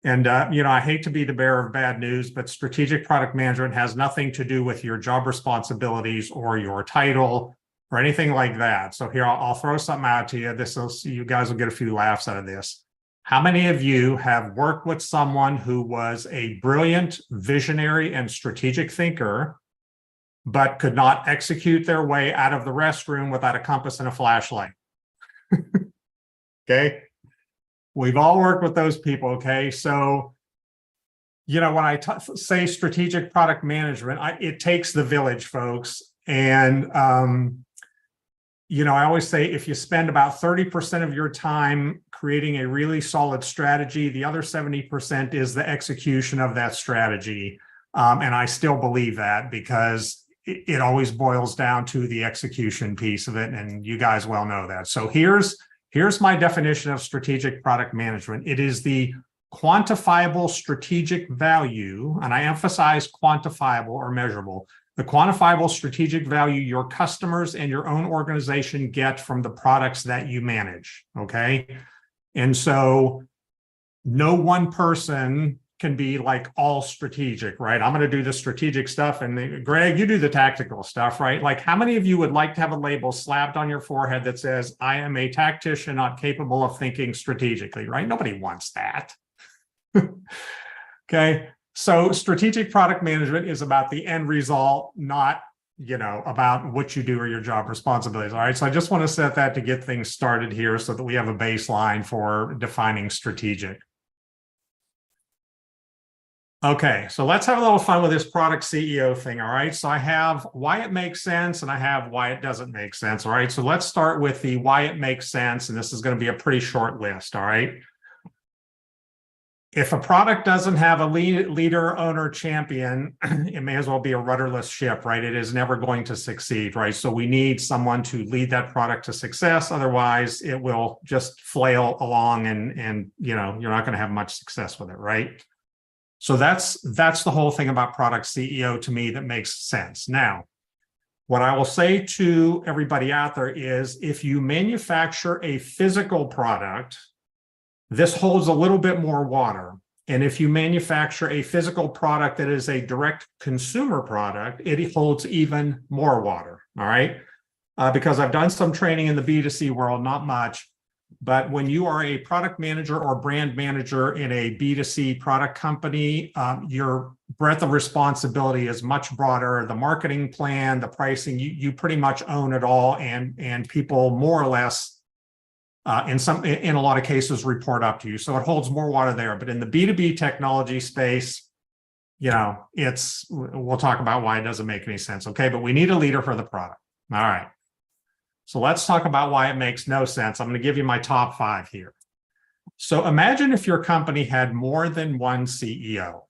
And, you know, I hate to be the bearer of bad news, but strategic product management has nothing to do with your job responsibilities or your title or anything like that. So here, I'll throw something out to you. You guys will get a few laughs out of this. How many of you have worked with someone who was a brilliant visionary and strategic thinker, but could not execute their way out of the restroom without a compass and a flashlight? Okay. We've all worked with those people. Okay. So, you know, when I say strategic product management, it takes the village, folks. And, you know, I always say if you spend about 30% of your time creating a really solid strategy, the other 70% is the execution of that strategy. And I still believe that, because it always boils down to the execution piece of it. And you guys well know that. So here's my definition of strategic product management. It is the quantifiable strategic value, and I emphasize quantifiable or measurable, the quantifiable strategic value your customers and your own organization get from the products that you manage, okay? And so no one person can be like all strategic, right? I'm going to do the strategic stuff, and Greg, you do the tactical stuff, right? Like, how many of you would like to have a label slapped on your forehead that says, I am a tactician not capable of thinking strategically, right? Nobody wants that. Okay. So strategic product management is about the end result, not, you know, about what you do or your job responsibilities. All right. So I just want to set that to get things started here so that we have a baseline for defining strategic. Okay, so let's have a little fun with this product CEO thing, all right? So I have why it makes sense and I have why it doesn't make sense, all right? So let's start with the why it makes sense, and this is going to be a pretty short list, all right? If a product doesn't have a leader, owner, champion, it may as well be a rudderless ship, right? It is never going to succeed, right? So we need someone to lead that product to success. Otherwise, it will just flail along and you know, you're not going to have much success with it, right? So that's the whole thing about product CEO to me that makes sense. Now, what I will say to everybody out there is, if you manufacture a physical product, this holds a little bit more water. And if you manufacture a physical product that is a direct consumer product, it holds even more water, all right? Because I've done some training in the B2C world, not much. But when you are a product manager or brand manager in a B2C product company, your breadth of responsibility is much broader. The marketing plan, the pricing, you pretty much own it all, and people more or less, in a lot of cases, report up to you. So it holds more water there. But in the B2B technology space, you know, we'll talk about why it doesn't make any sense. Okay, but we need a leader for the product. All right. So let's talk about why it makes no sense. I'm going to give you my top 5 here. So imagine if your company had more than one CEO.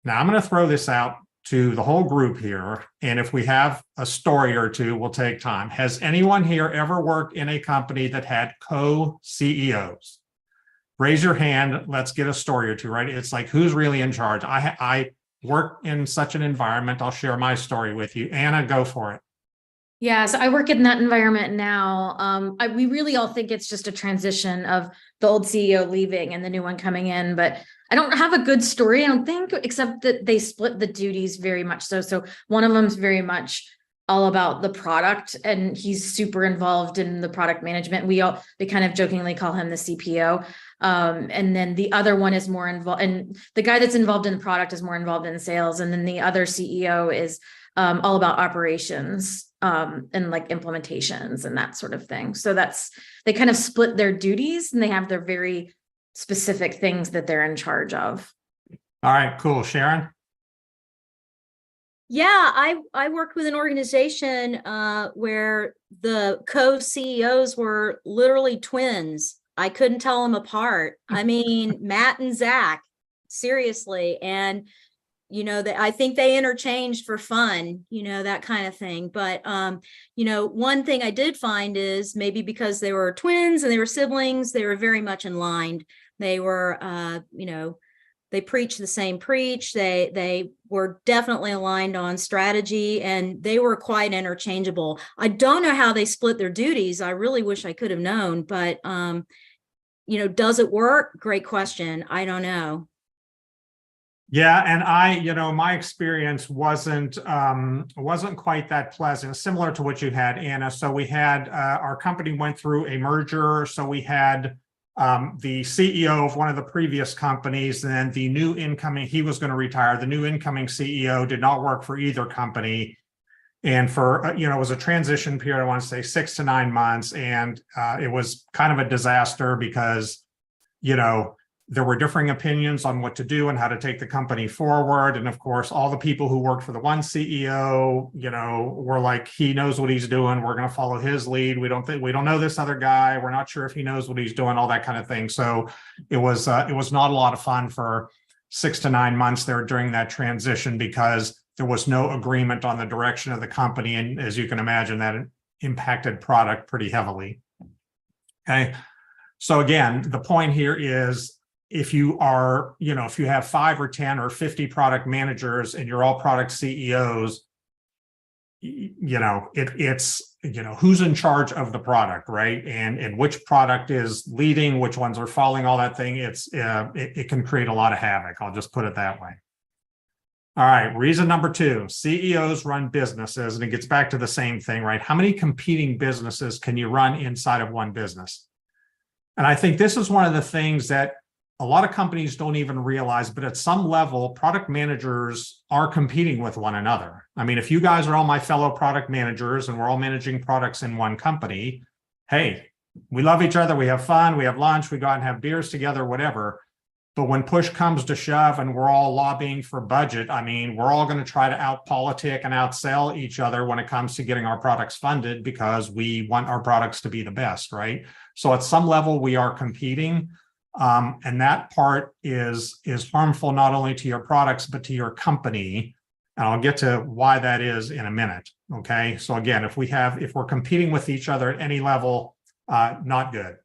Now I'm going to throw this out to the whole group here. And if we have a story or two, we'll take time. Has anyone here ever worked in a company that had co-CEOs? Raise your hand. Let's get a story or two, right? It's like, who's really in charge? I work in such an environment. I'll share my story with you. Anna, go for it. Yeah, so I work in that environment now. We really all think it's just a transition of the old CEO leaving and the new one coming in, but I don't have a good story, I don't think, except that they split the duties very much so. So one of them is very much all about the product, and he's super involved in the product management. They kind of jokingly call him the CPO. And then the other one is more involved, and the guy that's involved in the product is more involved in sales. And then the other CEO is all about operations and like implementations and that sort of thing. So they kind of split their duties, and they have their very specific things that they're in charge of. All right, cool. Sharon? Yeah, I worked with an organization where the co-CEOs were literally twins. I couldn't tell them apart. I mean, Matt and Zach, seriously. And, I think they interchanged for fun, that kind of thing. But, one thing I did find is maybe because they were twins and they were siblings, they were very much in line. They were, they preached the same preach. They were definitely aligned on strategy, and they were quite interchangeable. I don't know how they split their duties. I really wish I could have known, but does it work? Great question. I don't know. Yeah, and my experience wasn't quite that pleasant, similar to what you had, Anna. So we had our company went through a merger. So we had the CEO of one of the previous companies, and then the new incoming, he was going to retire. The new incoming CEO did not work for either company. And for, it was a transition period, I want to say 6 to 9 months. And it was kind of a disaster because, there were differing opinions on what to do and how to take the company forward. And of course, all the people who worked for the one CEO, were like, he knows what he's doing. We're going to follow his lead. We don't know this other guy. We're not sure if he knows what he's doing, all that kind of thing. So it was not a lot of fun for 6 to 9 months there during that transition, because there was no agreement on the direction of the company. And as you can imagine, that impacted product pretty heavily. Okay. So again, the point here is, if you are, if you have 5 or 10 or 50 product managers and you're all product CEOs, it's who's in charge of the product, right? And which product is leading, which ones are following, all that thing. It can create a lot of havoc. I'll just put it that way. All right, reason number 2, CEOs run businesses, and it gets back to the same thing, right? How many competing businesses can you run inside of one business? And I think this is one of the things that a lot of companies don't even realize, but at some level, product managers are competing with one another. I mean, if you guys are all my fellow product managers and we're all managing products in one company, hey, we love each other, we have fun, we have lunch, we go out and have beers together, whatever. But when push comes to shove and we're all lobbying for budget, I mean, we're all going to try to out-politic and outsell each other when it comes to getting our products funded, because we want our products to be the best, right? So at some level, we are competing. And that part is harmful not only to your products, but to your company. And I'll get to why that is in a minute. Okay. So again, if we're competing with each other at any level, not good.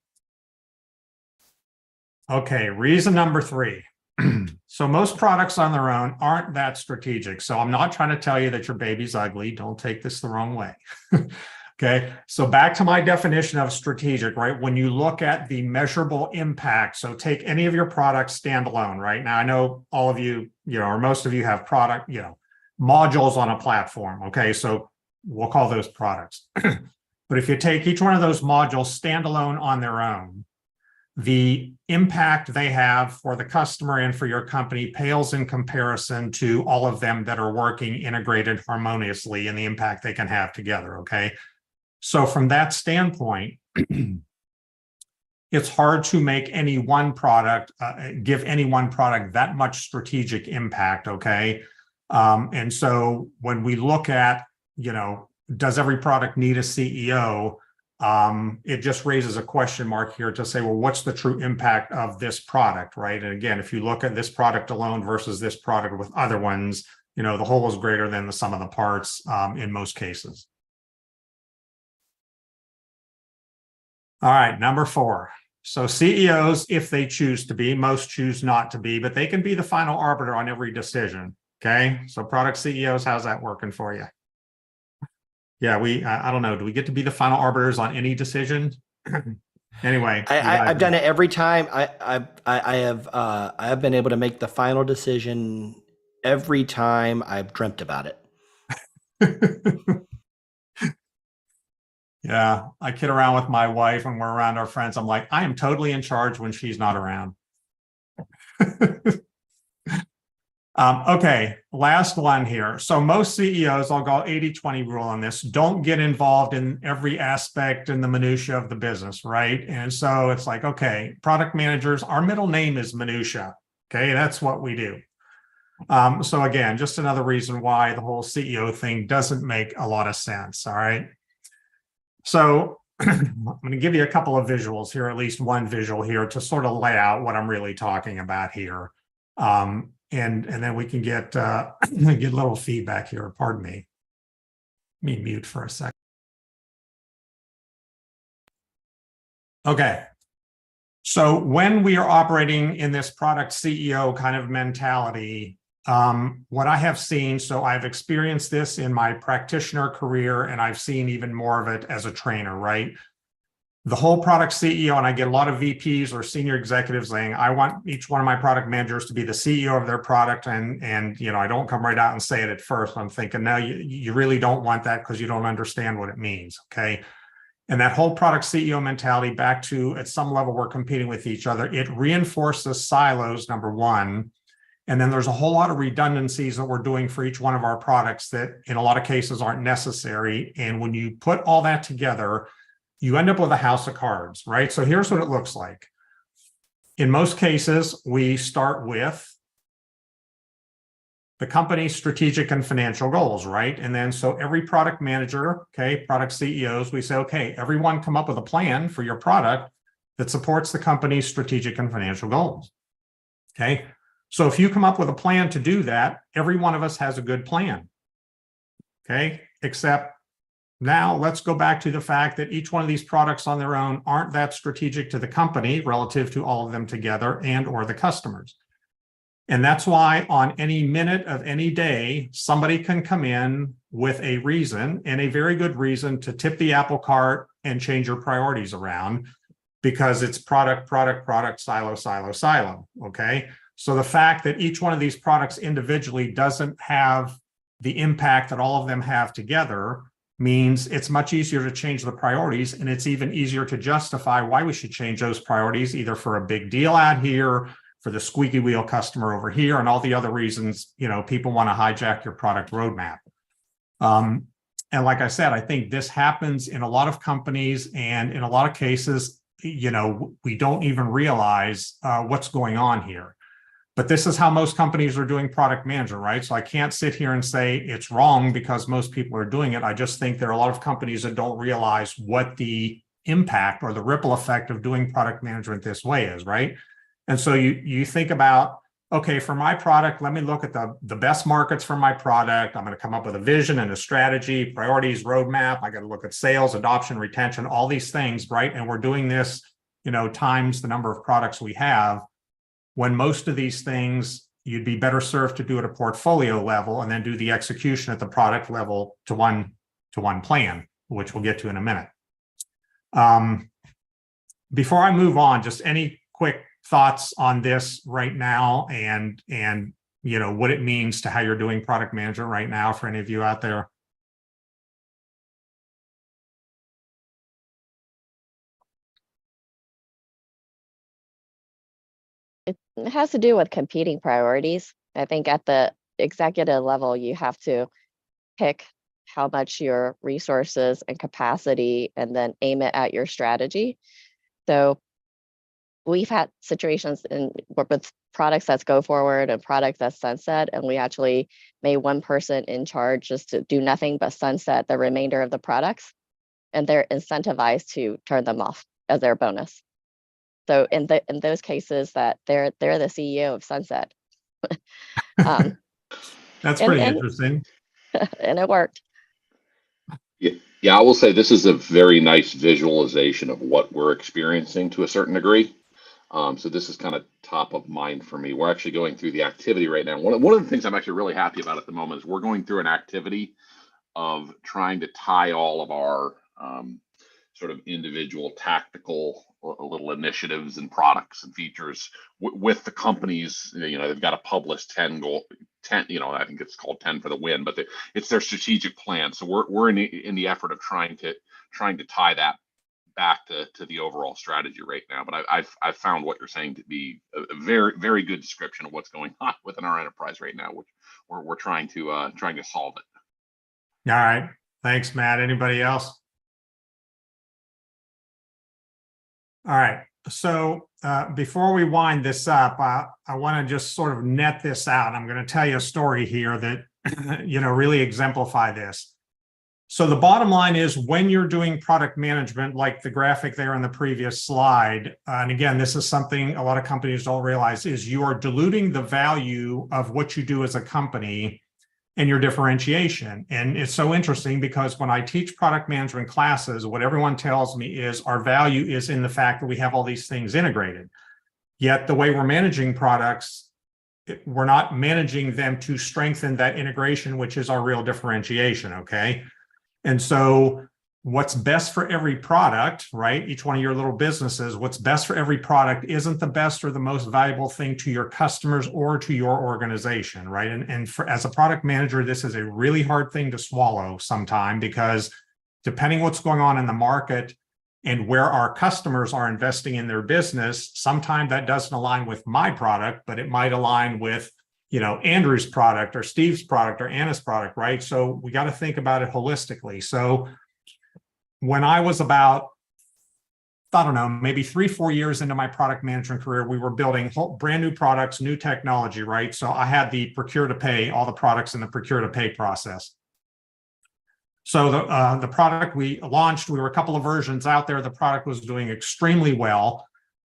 Okay. Reason number 3. So most products on their own aren't that strategic. So I'm not trying to tell you that your baby's ugly. Don't take this the wrong way. Okay, so back to my definition of strategic, right? When you look at the measurable impact, so take any of your products standalone, right? Now, I know all of you, or most of you have product, modules on a platform. Okay, so we'll call those products. But if you take each one of those modules standalone on their own, the impact they have for the customer and for your company pales in comparison to all of them that are working integrated harmoniously and the impact they can have together. Okay. So from that standpoint, it's hard to make any one product, give any one product that much strategic impact, okay? And so when we look at, does every product need a CEO? It just raises a question mark here to say, well, what's the true impact of this product, right? And again, if you look at this product alone versus this product with other ones, the whole is greater than the sum of the parts in most cases. All right, number 4. So CEOs, if they choose to be, most choose not to be, but they can be the final arbiter on every decision. Okay, so product CEOs, how's that working for you? Yeah, I don't know. Do we get to be the final arbiters on any decision? Anyway, I've done it every time. I have been able to make the final decision every time I've dreamt about it. Yeah, I kid around with my wife when we're around our friends. I'm like, I am totally in charge when she's not around. Okay, last one here. So most CEOs, I'll go 80-20 rule on this, don't get involved in every aspect in the minutia of the business, right? And so it's like, okay, product managers, our middle name is minutia. Okay, that's what we do. So again, just another reason why the whole CEO thing doesn't make a lot of sense, all right? So I'm going to give you a couple of visuals here, at least one visual here to sort of lay out what I'm really talking about here. And then we can get get a little feedback here. Pardon me. Let me mute for a second. Okay. So when we are operating in this product CEO kind of mentality, what I have seen, so I've experienced this in my practitioner career, and I've seen even more of it as a trainer, right? The whole product CEO, and I get a lot of VPs or senior executives saying, I want each one of my product managers to be the CEO of their product. And you know, I don't come right out and say it at first. I'm thinking, no, you really don't want that because you don't understand what it means, okay? And that whole product CEO mentality, back to at some level, we're competing with each other. It reinforces silos, number one. And then there's a whole lot of redundancies that we're doing for each one of our products that in a lot of cases aren't necessary. And when you put all that together, you end up with a house of cards, right? So here's what it looks like. In most cases, we start with the company's strategic and financial goals, right? And then so every product manager, okay, product CEOs, we say, okay, everyone come up with a plan for your product that supports the company's strategic and financial goals, okay? So if you come up with a plan to do that, every one of us has a good plan, okay? Except now let's go back to the fact that each one of these products on their own aren't that strategic to the company relative to all of them together and or the customers. And that's why on any minute of any day, somebody can come in with a reason, and a very good reason, to tip the apple cart and change your priorities around, because it's product, silo, silo, silo, okay? So the fact that each one of these products individually doesn't have the impact that all of them have together means it's much easier to change the priorities, and it's even easier to justify why we should change those priorities, either for a big deal out here, for the squeaky wheel customer over here, and all the other reasons, you know, people want to hijack your product roadmap. And like I said, I think this happens in a lot of companies, and in a lot of cases, you know, we don't even realize what's going on here. But this is how most companies are doing product management, right? So I can't sit here and say it's wrong because most people are doing it. I just think there are a lot of companies that don't realize what the impact or the ripple effect of doing product management this way is, right? And so you think about, okay, for my product, let me look at the best markets for my product. I'm going to come up with a vision and a strategy, priorities, roadmap. I got to look at sales, adoption, retention, all these things, right? And we're doing this, you know, times the number of products we have. When most of these things, you'd be better served to do at a portfolio level and then do the execution at the product level to one plan, which we'll get to in a minute. Before I move on, just any quick thoughts on this right now, and you know what it means to how you're doing product management right now for any of you out there? It has to do with competing priorities. I think at the executive level, you have to pick how much your resources and capacity and then aim it at your strategy. So we've had situations with products that's go forward and products that's sunset, and we actually made one person in charge just to do nothing but sunset the remainder of the products, and they're incentivized to turn them off as their bonus. So in those cases, that they're the CEO of sunset. That's pretty interesting. And it worked. Yeah, I will say this is a very nice visualization of what we're experiencing to a certain degree. So this is kind of top of mind for me. We're actually going through the activity right now. One of the things I'm actually really happy about at the moment is we're going through an activity of trying to tie all of our sort of individual tactical little initiatives and products and features with the companies. You know, they've got to publish 10, you know, I think it's called 10 for the win, but it's their strategic plan. So we're in the effort of trying trying to tie that back to the overall strategy right now. But I've found what you're saying to be a very, very good description of what's going on within our enterprise right now, which we're trying to solve it. All right. Thanks, Matt. Anybody else? All right. So before we wind this up, I want to just sort of net this out. I'm going to tell you a story here that, really exemplify this. So the bottom line is, when you're doing product management, like the graphic there in the previous slide, and again, this is something a lot of companies don't realize, is you are diluting the value of what you do as a company and your differentiation. And it's so interesting because when I teach product management classes, what everyone tells me is our value is in the fact that we have all these things integrated. Yet the way we're managing products, we're not managing them to strengthen that integration, which is our real differentiation, okay? And so what's best for every product, right? Each one of your little businesses, what's best for every product isn't the best or the most valuable thing to your customers or to your organization, right? And as a product manager, this is a really hard thing to swallow sometime, because depending what's going on in the market and where our customers are investing in their business, sometimes that doesn't align with my product, but it might align with Andrew's product or Steve's product or Anna's product, right? So we got to think about it holistically. So when I was about, I don't know, maybe 3-4 years into my product management career, we were building brand new products, new technology, right? So I had the procure to pay, all the products in the procure to pay process. So the product we launched, we were a couple of versions out there. The product was doing extremely well.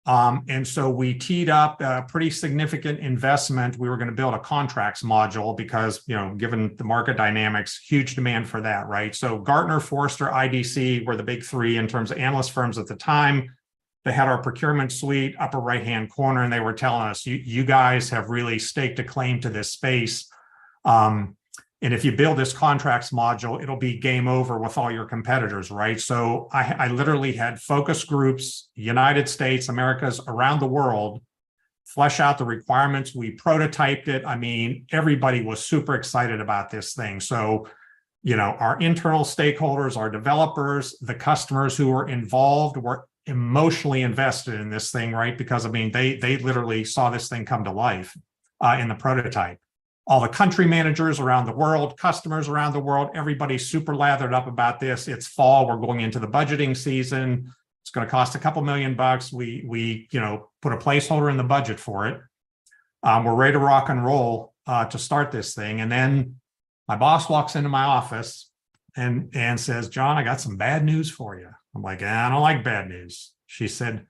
And so we teed up a pretty significant investment. We were going to build a contracts module because, given the market dynamics, huge demand for that, right? So Gartner, Forrester, IDC were the big three in terms of analyst firms at the time. They had our procurement suite, upper right-hand corner, and they were telling us, you guys have really staked a claim to this space. And if you build this contracts module, it'll be game over with all your competitors, right? So I literally had focus groups, United States, Americas, around the world, flesh out the requirements. We prototyped it. I mean, everybody was super excited about this thing. So, our internal stakeholders, our developers, the customers who were involved were emotionally invested in this thing, right? Because, they literally saw this thing come to life in the prototype. All the country managers around the world, customers around the world, everybody's super lathered up about this. It's fall. We're going into the budgeting season. It's going to cost a couple $1 million. We put a placeholder in the budget for it. We're ready to rock and roll to start this thing. And then my boss walks into my office and says, "John, I got some bad news for you." I'm like, I don't like bad news. She said,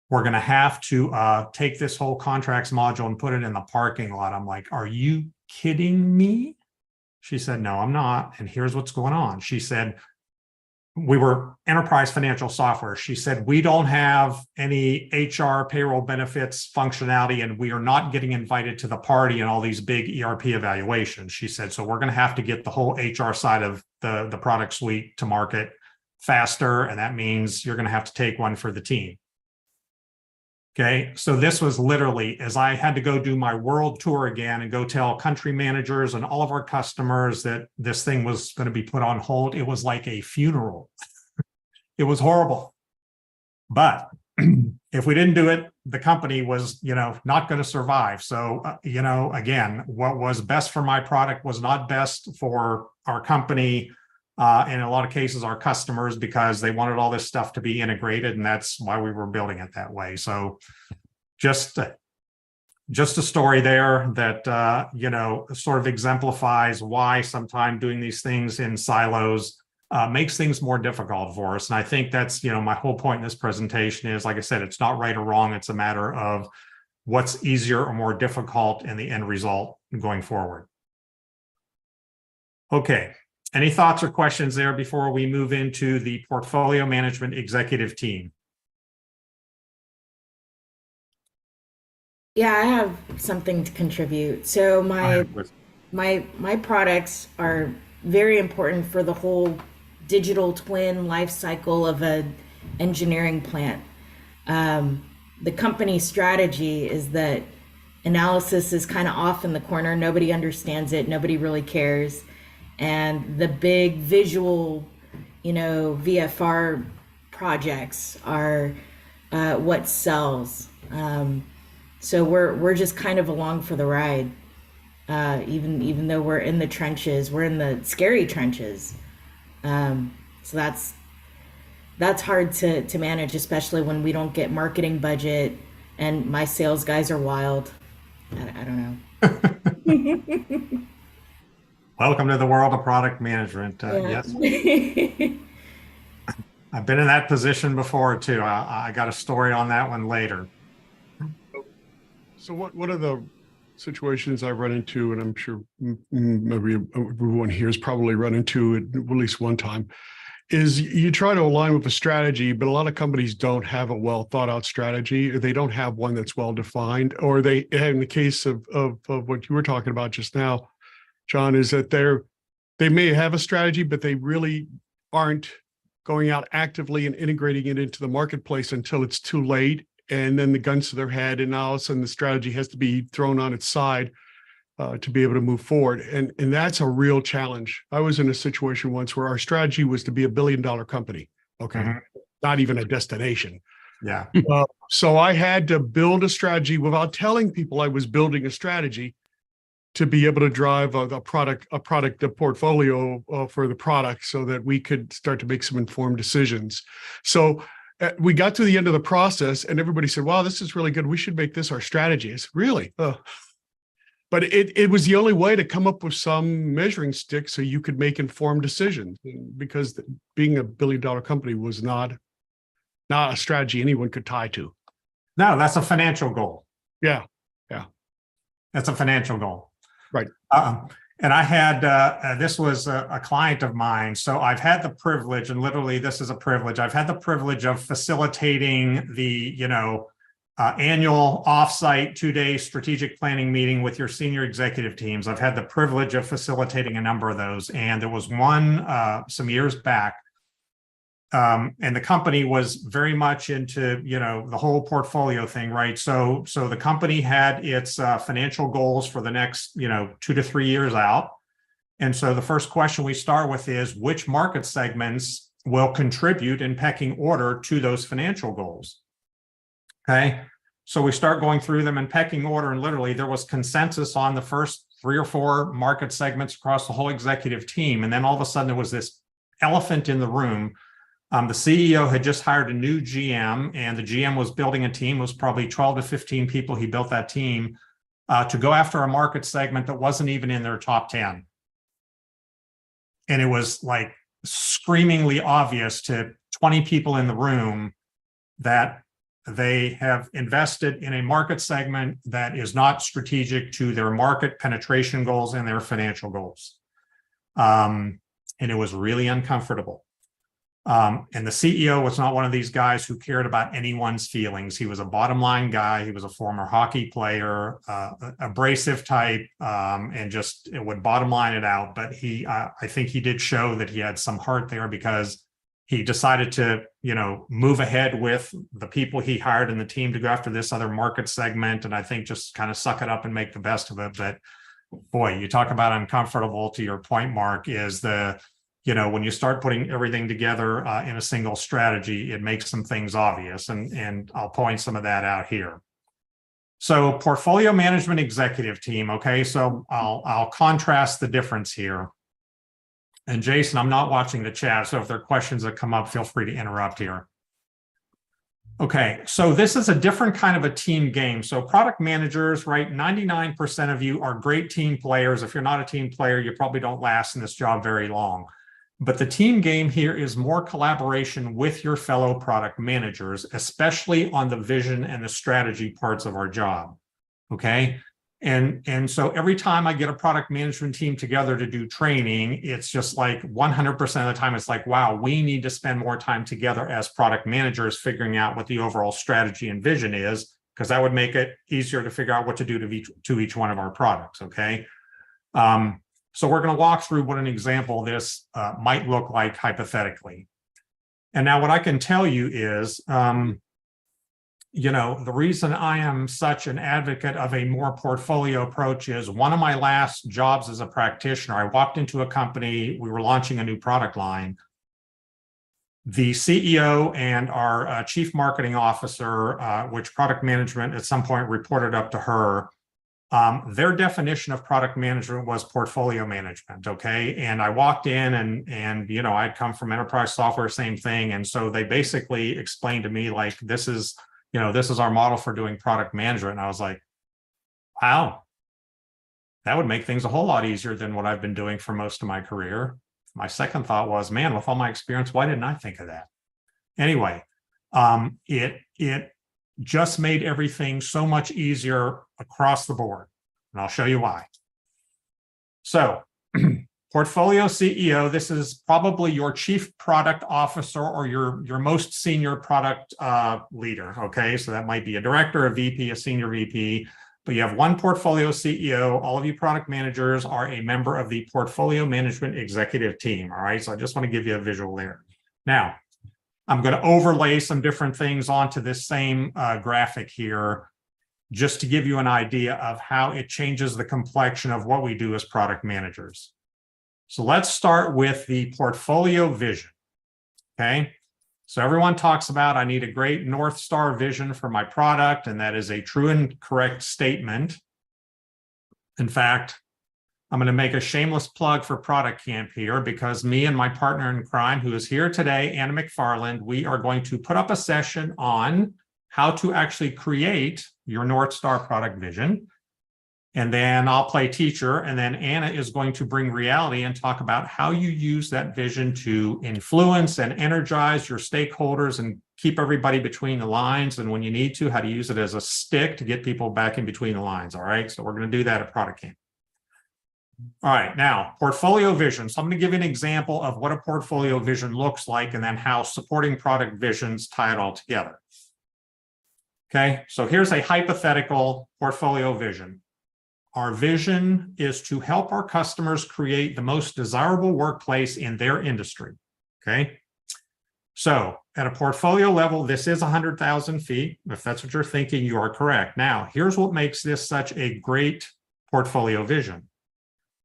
"We're going to have to take this whole contracts module and put it in the parking lot." I'm like, "Are you kidding me?" She said, "No, I'm not. And here's what's going on." She said, we were enterprise financial software. She said, "We don't have any HR payroll benefits functionality, and we are not getting invited to the party and all these big ERP evaluations." She said, "So we're going to have to get the whole HR side of the product suite to market faster. And that means you're going to have to take one for the team." Okay, so this was literally, as I had to go do my world tour again and go tell country managers and all of our customers that this thing was going to be put on hold, it was like a funeral. It was horrible. But if we didn't do it, the company was, not going to survive. So, again, what was best for my product was not best for our company. In a lot of cases, our customers, because they wanted all this stuff to be integrated, and that's why we were building it that way. So just a story there that, sort of exemplifies why sometimes doing these things in silos makes things more difficult for us. And I think that's, my whole point in this presentation is, like I said, it's not right or wrong. It's a matter of what's easier or more difficult in the end result going forward. Okay. Any thoughts or questions there before we move into the portfolio management executive team? Yeah, I have something to contribute. So my products are very important for the whole digital twin life cycle of an engineering plant. The company strategy is that analysis is kind of off in the corner. Nobody understands it. Nobody really cares. And the big visual VFR projects are what sells. So we're just kind of along for the ride. Even though we're in the trenches, we're in the scary trenches. So that's hard to manage, especially when we don't get marketing budget and my sales guys are wild. I don't know. Welcome to the world of product management. Yes. I've been in that position before too. I got a story on that one later. So what are the situations I've run into, and I'm sure maybe everyone here has probably run into it at least one time, is you try to align with a strategy, but a lot of companies don't have a well thought out strategy, or they don't have one that's well defined, or they, in the case of what you were talking about just now, John, is that they may have a strategy, but they really aren't going out actively and integrating it into the marketplace until it's too late. And then the guns to their head, and all of a sudden the strategy has to be thrown on its side to be able to move forward. And that's a real challenge. I was in a situation once where our strategy was to be $1 billion company. Okay. Not even a destination. Yeah. So I had to build a strategy without telling people I was building a strategy to be able to drive a product portfolio for the product so that we could start to make some informed decisions. So we got to the end of the process and everybody said, wow, this is really good. We should make this our strategy. I said, really? But it was the only way to come up with some measuring stick so you could make informed decisions, because being $1 billion company was not a strategy anyone could tie to. No, that's a financial goal. Yeah. That's a financial goal. Right. And I had, this was a client of mine. So I've had the privilege, and literally this is a privilege. I've had the privilege of facilitating the, annual offsite 2-day strategic planning meeting with your senior executive teams. I've had the privilege of facilitating a number of those. And there was one some years back, and the company was very much into, the whole portfolio thing, right? So the company had its financial goals for the next, 2 to 3 years out. And so the first question we start with is, which market segments will contribute in pecking order to those financial goals? Okay. So we start going through them in pecking order, and literally there was consensus on the first 3 or 4 market segments across the whole executive team. And then all of a sudden there was this elephant in the room. The CEO had just hired a new GM, and the GM was building a team. It was probably 12 to 15 people. He built that team to go after a market segment that wasn't even in their top 10. And it was like screamingly obvious to 20 people in the room that they have invested in a market segment that is not strategic to their market penetration goals and their financial goals. And it was really uncomfortable. And the CEO was not one of these guys who cared about anyone's feelings. He was a bottom line guy. He was a former hockey player, abrasive type, and just it would bottom line it out. But I think he did show that he had some heart there, because he decided to, move ahead with the people he hired in the team to go after this other market segment. And I think just kind of suck it up and make the best of it. But boy, you talk about uncomfortable, to your point, Mark, is when you start putting everything together in a single strategy, it makes some things obvious. And I'll point some of that out here. So portfolio management executive team. Okay, so I'll contrast the difference here. And Jason, I'm not watching the chat, so if there are questions that come up, feel free to interrupt here. Okay, so this is a different kind of a team game. So product managers, right, 99% of you are great team players. If you're not a team player, you probably don't last in this job very long. But the team game here is more collaboration with your fellow product managers, especially on the vision and the strategy parts of our job, okay? And so every time I get a product management team together to do training, it's just like 100% of the time, it's like, wow, we need to spend more time together as product managers figuring out what the overall strategy and vision is, because that would make it easier to figure out what to do to each one of our products, okay? So we're going to walk through what an example of this might look like hypothetically. And now what I can tell you is, the reason I am such an advocate of a more portfolio approach is one of my last jobs as a practitioner, I walked into a company, we were launching a new product line, The CEO and our chief marketing officer, which product management at some point reported up to her, their definition of product management was portfolio management. Okay. And I walked in and, you know, I'd come from enterprise software, same thing. And so they basically explained to me, like, this is our model for doing product management. And I was like, wow, that would make things a whole lot easier than what I've been doing for most of my career. My second thought was, man, with all my experience, why didn't I think of that? Anyway, it just made everything so much easier across the board. And I'll show you why. So, portfolio CEO, this is probably your chief product officer or your most senior product leader. Okay, so that might be a director, a VP, a senior VP. But you have one portfolio CEO. All of you product managers are a member of the portfolio management executive team. All right, so I just want to give you a visual there. Now, I'm going to overlay some different things onto this same graphic here, just to give you an idea of how it changes the complexion of what we do as product managers. So let's start with the portfolio vision. Okay. So everyone talks about, I need a great North Star vision for my product, and that is a true and correct statement. In fact, I'm going to make a shameless plug for Product Camp here, because me and my partner in crime, who is here today, Anna McFarland, we are going to put up a session on how to actually create your North Star product vision. And then I'll play teacher, and then Anna is going to bring reality and talk about how you use that vision to influence and energize your stakeholders and keep everybody between the lines. And when you need to, how to use it as a stick to get people back in between the lines. All right, so we're going to do that at Product Camp. All right, now portfolio vision. So I'm going to give you an example of what a portfolio vision looks like, and then how supporting product visions tie it all together. Okay, so here's a hypothetical portfolio vision. Our vision is to help our customers create the most desirable workplace in their industry. Okay. So at a portfolio level, this is 100,000 feet. If that's what you're thinking, you are correct. Now, here's what makes this such a great portfolio vision.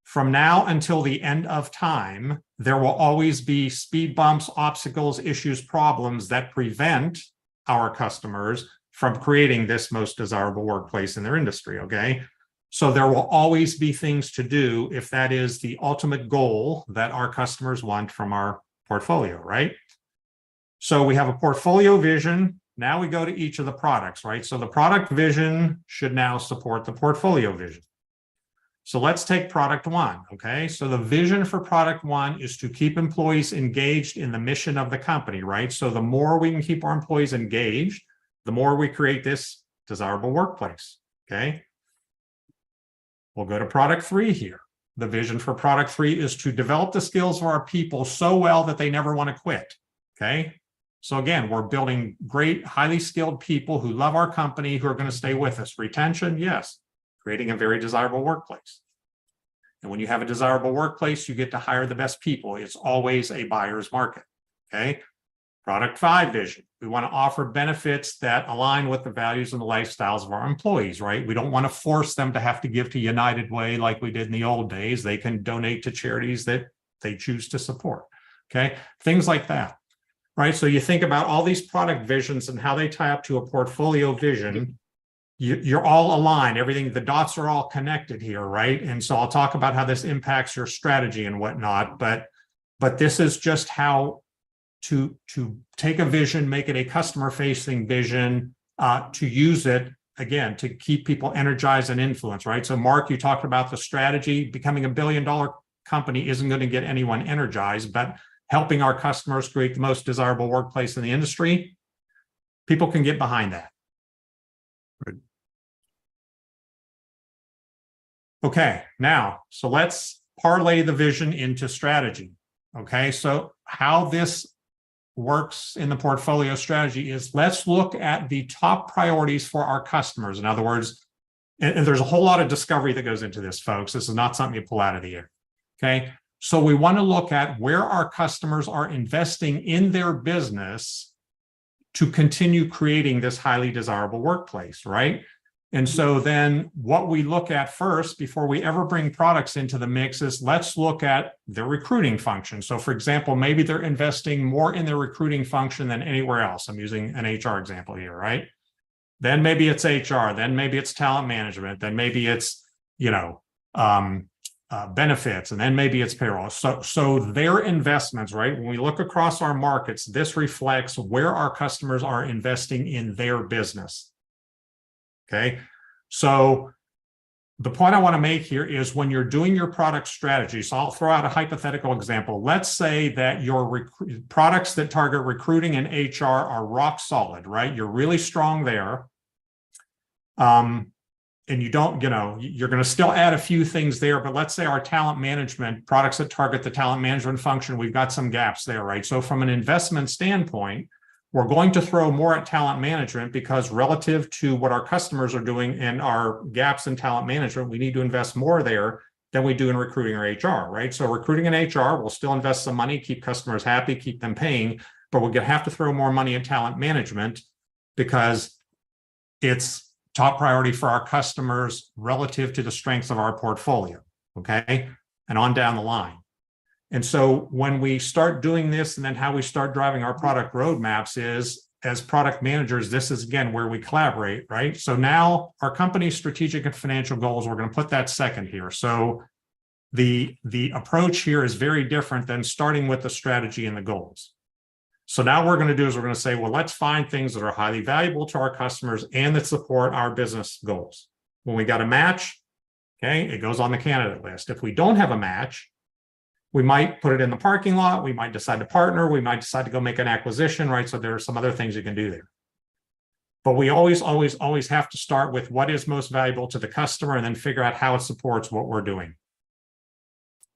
From now until the end of time, there will always be speed bumps, obstacles, issues, problems that prevent our customers from creating this most desirable workplace in their industry. Okay. So there will always be things to do if that is the ultimate goal that our customers want from our portfolio, right? So we have a portfolio vision. Now we go to each of the products, right? So the product vision should now support the portfolio vision. So let's take product one, okay? So the vision for product one is to keep employees engaged in the mission of the company, right? So the more we can keep our employees engaged, the more we create this desirable workplace, okay? We'll go to product three here. The vision for product three is to develop the skills of our people so well that they never want to quit. Okay. So again, we're building great, highly skilled people who love our company, who are going to stay with us. Retention, yes. Creating a very desirable workplace. And when you have a desirable workplace, you get to hire the best people. It's always a buyer's market. Okay. Product five vision. We want to offer benefits that align with the values and the lifestyles of our employees, right? We don't want to force them to have to give to United Way like we did in the old days. They can donate to charities that they choose to support. Okay. Things like that, right? So you think about all these product visions and how they tie up to a portfolio vision. You're all aligned. Everything, the dots are all connected here, right? And so I'll talk about how this impacts your strategy and whatnot, but this is just how to take a vision, make it a customer-facing vision, to use it, again, to keep people energized and influenced, right? So Mark, you talked about the strategy. Becoming $1 billion company isn't going to get anyone energized, but helping our customers create the most desirable workplace in the industry, people can get behind that. Right. Okay, now, so let's parlay the vision into strategy. Okay, so how this works in the portfolio strategy is, let's look at the top priorities for our customers. In other words, and there's a whole lot of discovery that goes into this, folks. This is not something you pull out of the air. Okay. So we want to look at where our customers are investing in their business to continue creating this highly desirable workplace, right? And so then what we look at first before we ever bring products into the mix is let's look at their recruiting function. So for example, maybe they're investing more in their recruiting function than anywhere else. I'm using an HR example here, right? Then maybe it's HR, then maybe it's talent management, then maybe it's, benefits, and then maybe it's payroll. So their investments, right? When we look across our markets, this reflects where our customers are investing in their business. Okay, so the point I want to make here is when you're doing your product strategy, so I'll throw out a hypothetical example. Let's say that your products that target recruiting and HR are rock solid, right? You're really strong there. And you don't, you're going to still add a few things there, but let's say our talent management products that target the talent management function, we've got some gaps there, right? So from an investment standpoint, we're going to throw more at talent management because relative to what our customers are doing and our gaps in talent management, we need to invest more there than we do in recruiting or HR, right? So recruiting and HR, we'll still invest some money, keep customers happy, keep them paying, but we're going to have to throw more money at talent management because it's top priority for our customers relative to the strengths of our portfolio, okay? And on down the line. And so when we start doing this and then how we start driving our product roadmaps is as product managers, this is again where we collaborate, right? So now our company's strategic and financial goals, we're going to put that second here. So the approach here is very different than starting with the strategy and the goals. So now what we're going to do is we're going to say, well, let's find things that are highly valuable to our customers and that support our business goals. When we got a match, okay, it goes on the candidate list. If we don't have a match, we might put it in the parking lot. We might decide to partner. We might decide to go make an acquisition, right? So there are some other things you can do there. But we always have to start with what is most valuable to the customer and then figure out how it supports what we're doing.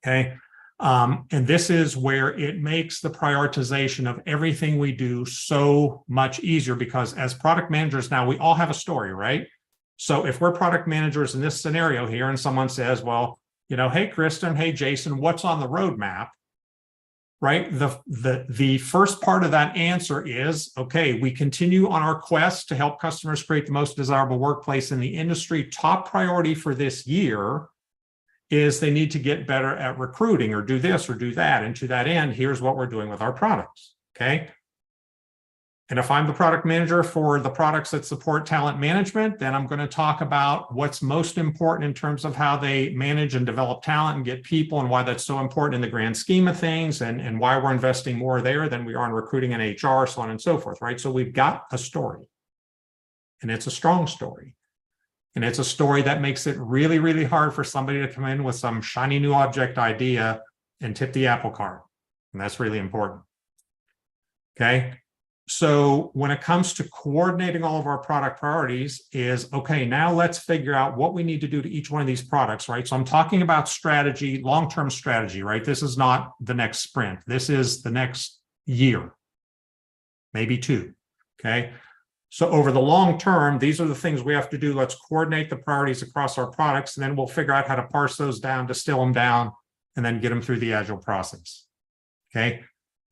Okay. And this is where it makes the prioritization of everything we do so much easier because as product managers now, we all have a story, right? So if we're product managers in this scenario here and someone says, well, hey, Kristen, hey, Jason, what's on the roadmap, right? The first part of that answer is, okay, we continue on our quest to help customers create the most desirable workplace in the industry. Top priority for this year is they need to get better at recruiting or do this or do that. And to that end, here's what we're doing with our products, okay? And if I'm the product manager for the products that support talent management, then I'm going to talk about what's most important in terms of how they manage and develop talent and get people and why that's so important in the grand scheme of things and why we're investing more there than we are in recruiting and HR, so on and so forth, right? So we've got a story and it's a strong story. And it's a story that makes it really, really hard for somebody to come in with some shiny new object idea and tip the apple cart. And that's really important. Okay. So when it comes to coordinating all of our product priorities is, okay, now let's figure out what we need to do to each one of these products, right? So I'm talking about strategy, long-term strategy, right? This is not the next sprint. This is the next year, maybe two, okay? So over the long term, these are the things we have to do. Let's coordinate the priorities across our products, and then we'll figure out how to parse those down, distill them down, and then get them through the agile process, okay?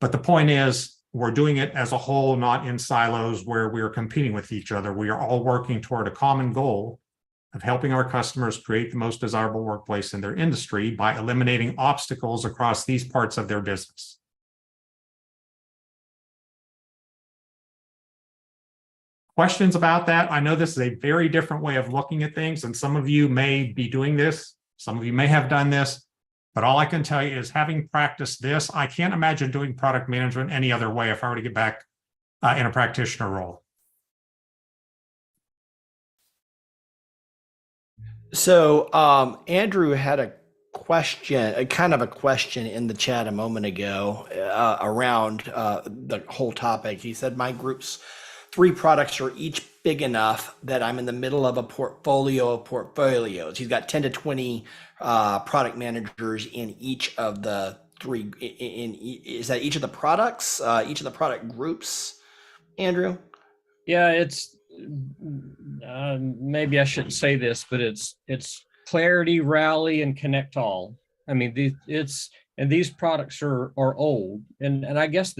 But the point is, we're doing it as a whole, not in silos where we are competing with each other. We are all working toward a common goal of helping our customers create the most desirable workplace in their industry by eliminating obstacles across these parts of their business. Questions about that? I know this is a very different way of looking at things, and some of you may be doing this. Some of you may have done this. But all I can tell you is having practiced this, I can't imagine doing product management any other way if I were to get back in a practitioner role. So Andrew had a question, kind of a question in the chat a moment ago around the whole topic. He said, my group's 3 products are each big enough that I'm in the middle of a portfolio of portfolios. He's got 10 to 20 product managers in each of the 3. Is that each of the products, each of the product groups, Andrew? Yeah, it's maybe I shouldn't say this, but it's clarity, rally, and connect all. I mean, these products are old, and I guess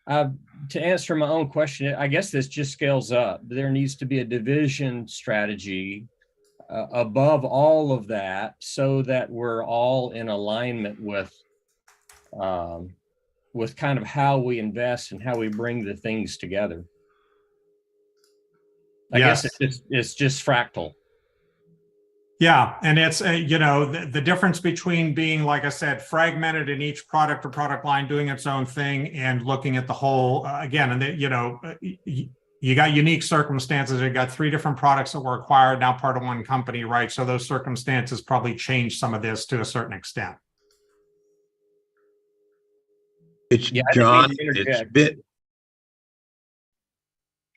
To answer my own question, I guess this just scales up. There needs to be a division strategy above all of that, so that we're all in alignment with kind of how we invest and how we bring the things together. I guess it's just fractal. Yeah, and it's the difference between being, like I said, fragmented in each product or product line doing its own thing and looking at the whole again. And you got unique circumstances. You got 3 different products that were acquired, now part of one company, right? So those circumstances probably change some of this to a certain extent. It's John.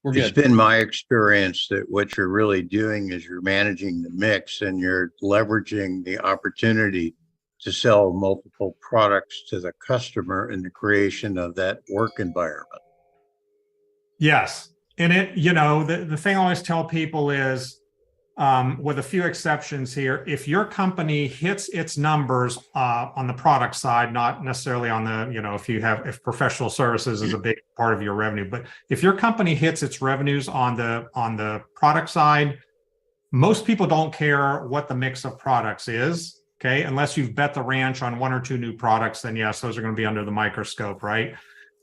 It's been my experience that what you're really doing is you're managing the mix and you're leveraging the opportunity to sell multiple products to the customer in the creation of that work environment. Yes. And the thing I always tell people is, with a few exceptions here, if your company hits its numbers on the product side, not necessarily on the, if professional services is a big part of your revenue, but if your company hits its revenues on the product side, most people don't care what the mix of products is, okay? Unless you've bet the ranch on 1 or 2 new products, then yes, those are going to be under the microscope, right?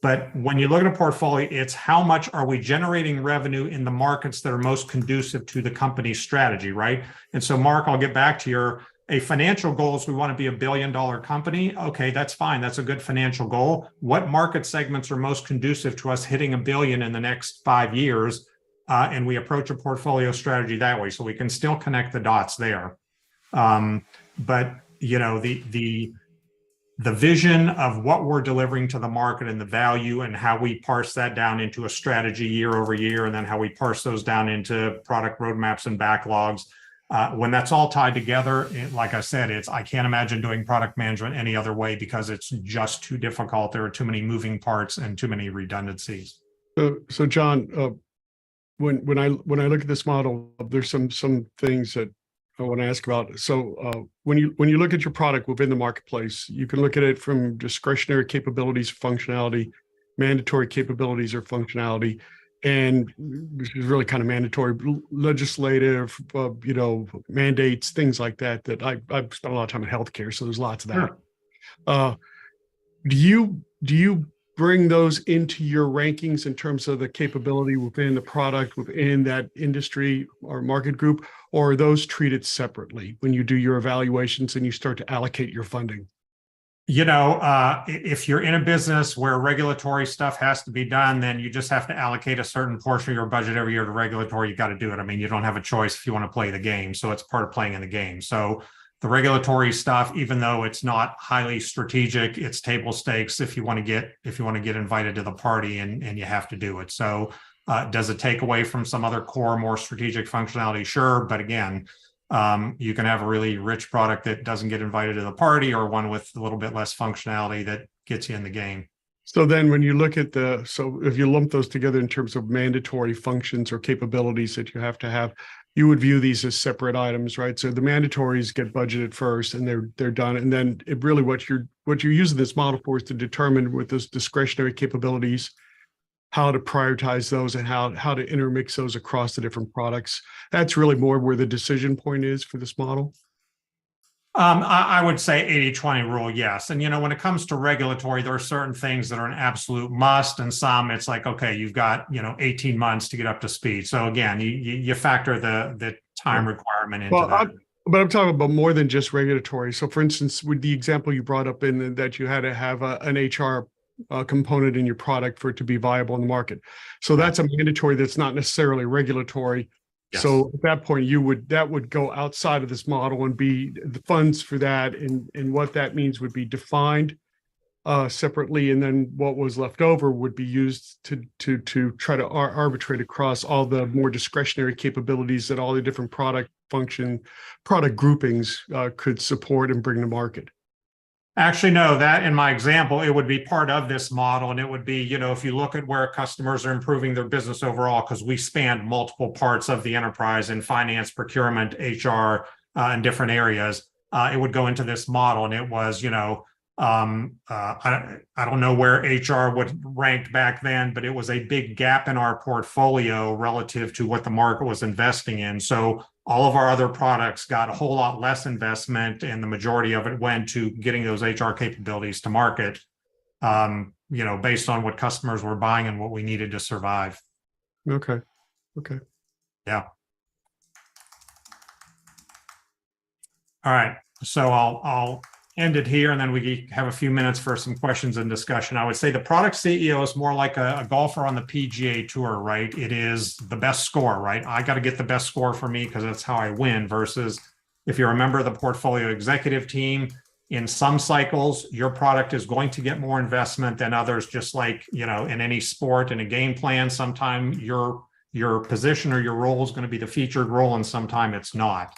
But when you look at a portfolio, it's how much are we generating revenue in the markets that are most conducive to the company's strategy, right? And so, Mark, I'll get back to a financial goal is we want to be $1 billion company. Okay, that's fine. That's a good financial goal. What market segments are most conducive to us hitting $1 billion in the next 5 years? And we approach a portfolio strategy that way. So we can still connect the dots there. But, the vision of what we're delivering to the market and the value and how we parse that down into a strategy year over year, and then how we parse those down into product roadmaps and backlogs. When that's all tied together, like I said, I can't imagine doing product management any other way because it's just too difficult. There are too many moving parts and too many redundancies. So John, when I look at this model, there's some things that I want to ask about. So when you look at your product within the marketplace, you can look at it from discretionary capabilities, functionality, mandatory capabilities or functionality, and this is really kind of mandatory, legislative, mandates, things like that. That I've spent a lot of time in healthcare, so there's lots of that. Sure. Do you bring those into your rankings in terms of the capability within the product, within that industry or market group, or are those treated separately when you do your evaluations and you start to allocate your funding? If you're in a business where regulatory stuff has to be done, then you just have to allocate a certain portion of your budget every year to regulatory. You got to do it. I mean, you don't have a choice if you want to play the game. So it's part of playing in the game. So the regulatory stuff, even though it's not highly strategic, it's table stakes if you want to get invited to the party, and you have to do it. So does it take away from some other core, more strategic functionality? Sure. But again, you can have a really rich product that doesn't get invited to the party, or one with a little bit less functionality that gets you in the game. So then when you look at so if you lump those together in terms of mandatory functions or capabilities that you have to have, you would view these as separate items, right? So the mandatories get budgeted first and they're done. And then it really what you're using this model for is to determine with those discretionary capabilities, how to prioritize those and how to intermix those across the different products. That's really more where the decision point is for this model. I would say 80-20 rule, yes. And, when it comes to regulatory, there are certain things that are an absolute must, and some it's like, okay, you've got, 18 months to get up to speed. So again, you factor the time requirement into that. But I'm talking about more than just regulatory. So for instance, with the example you brought up in that you had to have an HR component in your product for it to be viable in the market. So that's a mandatory that's not necessarily regulatory. Yes. So at that point, that would go outside of this model and be the funds for that, and what that means would be defined separately, and then what was left over would be used to try to arbitrate across all the more discretionary capabilities that all the different product groupings could support and bring to market. Actually, no, that in my example, it would be part of this model. And it would be, if you look at where customers are improving their business overall, because we span multiple parts of the enterprise in finance, procurement, HR, and different areas, it would go into this model. And it was, I don't know where HR would ranked back then, but it was a big gap in our portfolio relative to what the market was investing in. So all of our other products got a whole lot less investment, and the majority of it went to getting those HR capabilities to market, based on what customers were buying and what we needed to survive. Okay. Yeah. All right. So I'll end it here, and then we have a few minutes for some questions and discussion. I would say the product CEO is more like a golfer on the PGA Tour, right? It is the best score, right? I got to get the best score for me because that's how I win. Versus if you remember the portfolio executive team, in some cycles, your product is going to get more investment than others, just like, in any sport, in a game plan, sometime your position or your role is going to be the featured role, and sometime it's not.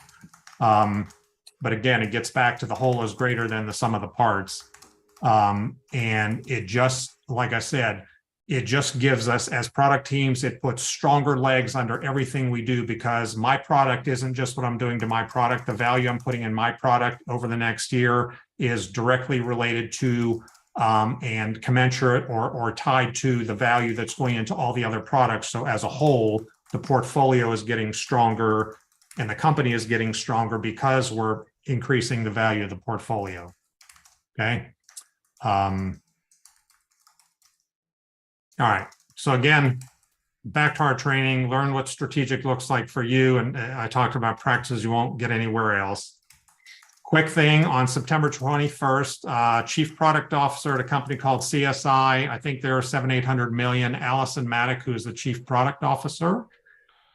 But again, it gets back to the whole is greater than the sum of the parts. And it just, like I said, it just gives us, as product teams, it puts stronger legs under everything we do, because my product isn't just what I'm doing to my product. The value I'm putting in my product over the next year is directly related to and commensurate or tied to the value that's going into all the other products. So as a whole, the portfolio is getting stronger and the company is getting stronger because we're increasing the value of the portfolio. Okay. All right. So again, back to our training, learn what strategic looks like for you. And I talked about practices you won't get anywhere else. Quick thing, on September 21st, Chief Product Officer at a company called CSI, I think they're 700-800 million, Allison Maddock, who's the Chief Product Officer,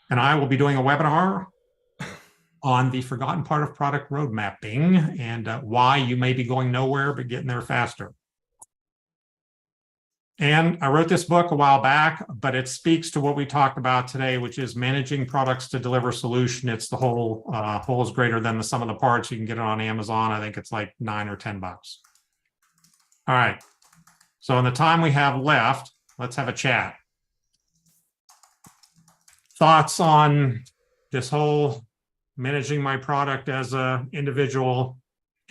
and I will be doing a webinar on the forgotten part of product road mapping and why you may be going nowhere but getting there faster. And I wrote this book a while back, but it speaks to what we talked about today, which is managing products to deliver solution. It's the whole is greater than the sum of the parts. You can get it on Amazon. I think it's like $9 or $10. All right. So in the time we have left, let's have a chat. Thoughts on this whole managing my product as an individual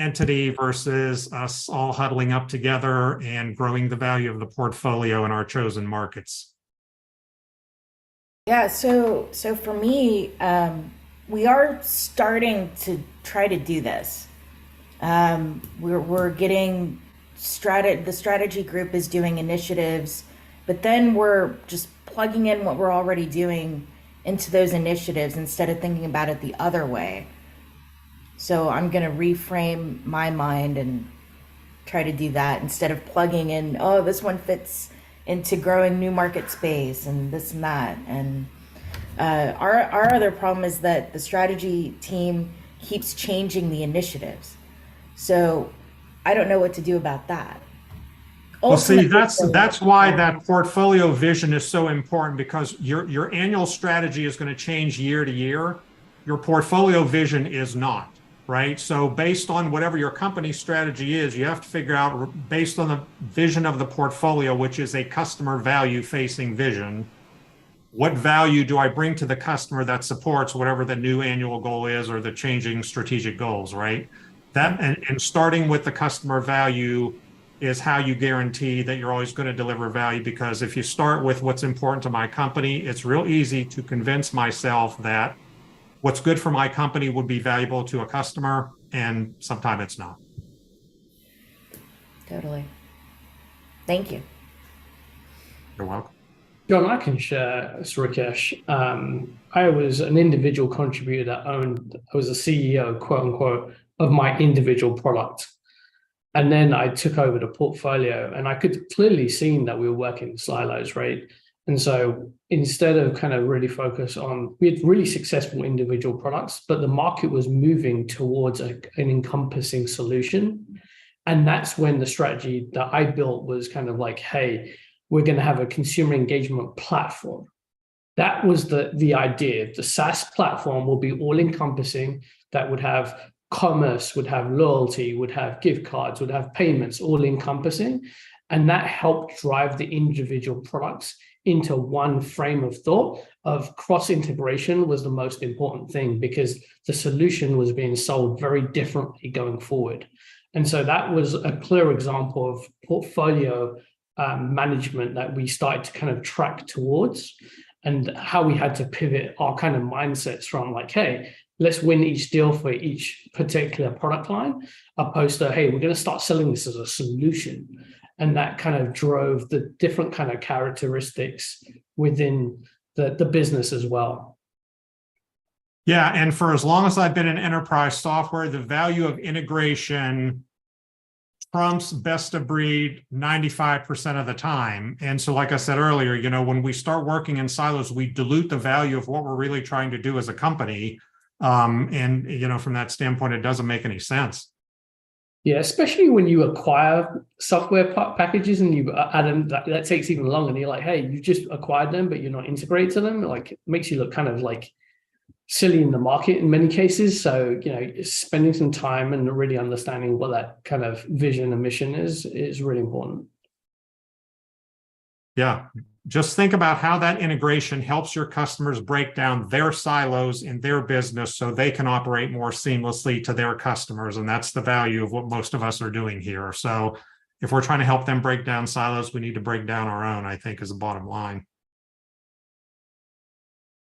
entity versus us all huddling up together and growing the value of the portfolio in our chosen markets? Yeah, so for me, we are starting to try to do this. We're getting the strategy group is doing initiatives, but then we're just plugging in what we're already doing into those initiatives instead of thinking about it the other way. So I'm going to reframe my mind and try to do that instead of plugging in, oh, this one fits into growing new market space and this and that. And our other problem is that the strategy team keeps changing the initiatives. So I don't know what to do about that. Well, see, that's why that portfolio vision is so important, because your annual strategy is going to change year to year. Your portfolio vision is not. Right? So based on whatever your company strategy is, you have to figure out, based on the vision of the portfolio, which is a customer value facing vision, what value do I bring to the customer that supports whatever the new annual goal is or the changing strategic goals, right? That and starting with the customer value is how you guarantee that you're always going to deliver value, because if you start with what's important to my company, it's real easy to convince myself that what's good for my company would be valuable to a customer, and sometimes it's not. Totally. Thank you. You're welcome. John, I can share, Surikesh. I was an individual contributor that I was a CEO, quote unquote, of my individual product. And then I took over the portfolio, and I could clearly see that we were working in silos, right? And so instead of kind of really focus on, we had really successful individual products, but the market was moving towards an encompassing solution. And that's when the strategy that I built was kind of like, hey, we're going to have a consumer engagement platform. That was the idea. The SaaS platform will be all encompassing, that would have commerce, would have loyalty, would have gift cards, would have payments, all encompassing. And that helped drive the individual products into one frame of thought of cross integration was the most important thing, because the solution was being sold very differently going forward. And so that was a clear example of portfolio management that we started to kind of track towards, and how we had to pivot our kind of mindsets from like, hey, let's win each deal for each particular product line, opposed to, hey, we're going to start selling this as a solution. And that kind of drove the different kind of characteristics within the business as well. Yeah, and for as long as I've been in enterprise software, the value of integration trumps best of breed 95% of the time. And so, like I said earlier, you know, when we start working in silos, we dilute the value of what we're really trying to do as a company. And, you know, from that standpoint, it doesn't make any sense. Yeah, especially when you acquire software packages and you add them, that takes even longer. And you're like, hey, you just acquired them, but you're not integrated to them. Like, it makes you look kind of like silly in the market in many cases. So, you know, spending some time and really understanding what that kind of vision and mission is really important. Yeah. Just think about how that integration helps your customers break down their silos in their business so they can operate more seamlessly to their customers. And that's the value of what most of us are doing here. So if we're trying to help them break down silos, we need to break down our own, I think, is the bottom line.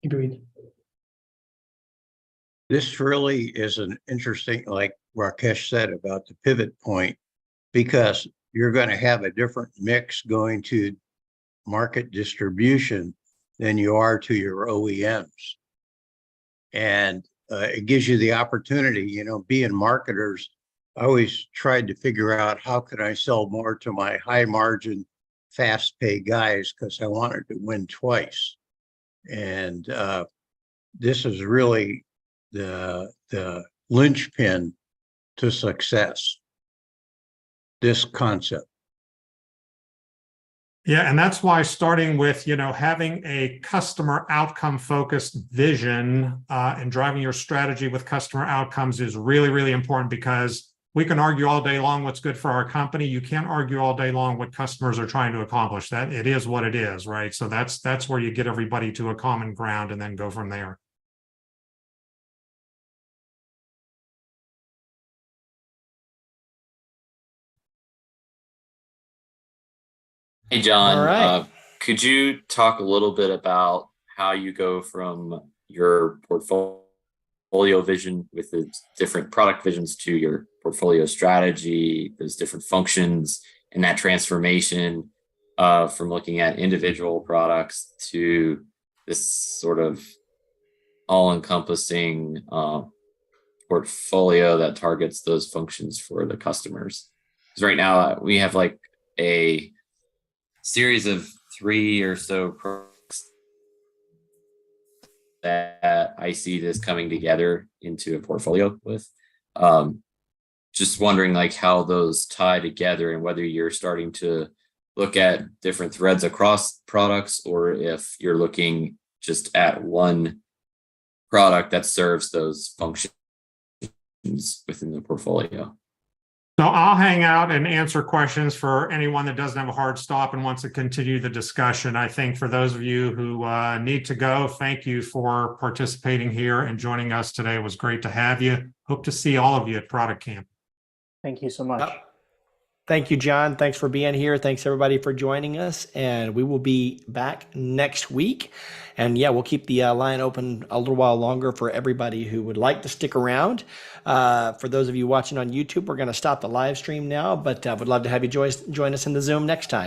Agreed. This really is an interesting, like Rakesh said about the pivot point, because you're going to have a different mix going to market distribution than you are to your OEMs. And it gives you the opportunity, you know, being marketers, I always tried to figure out how can I sell more to my high margin, fast pay guys, because I wanted to win twice. And this is really the linchpin to success, this concept. Yeah, and that's why starting with, you know, having a customer outcome focused vision and driving your strategy with customer outcomes is really, really important, because we can argue all day long what's good for our company. You can't argue all day long what customers are trying to accomplish. That it is what it is, right? So that's where you get everybody to a common ground and then go from there. Hey, John, All right. could you talk a little bit about how you go from your portfolio vision with the different product visions to your portfolio strategy, those different functions, and that transformation from looking at individual products to this sort of all-encompassing portfolio that targets those functions for the customers? Because right now we have like a series of 3 or so products that I see this coming together into a portfolio with. Just wondering like how those tie together and whether you're starting to look at different threads across products, or if you're looking just at one product that serves those functions within the portfolio. So I'll hang out and answer questions for anyone that doesn't have a hard stop and wants to continue the discussion. I think for those of you who need to go, thank you for participating here and joining us today. It was great to have you. Hope to see all of you at Product Camp. Thank you so much. Thank you, John. Thanks for being here. Thanks, everybody, for joining us. And we will be back next week. And yeah, we'll keep the line open a little while longer for everybody who would like to stick around. For those of you watching on YouTube, we're going to stop the live stream now, but would love to have you join us in the Zoom next time.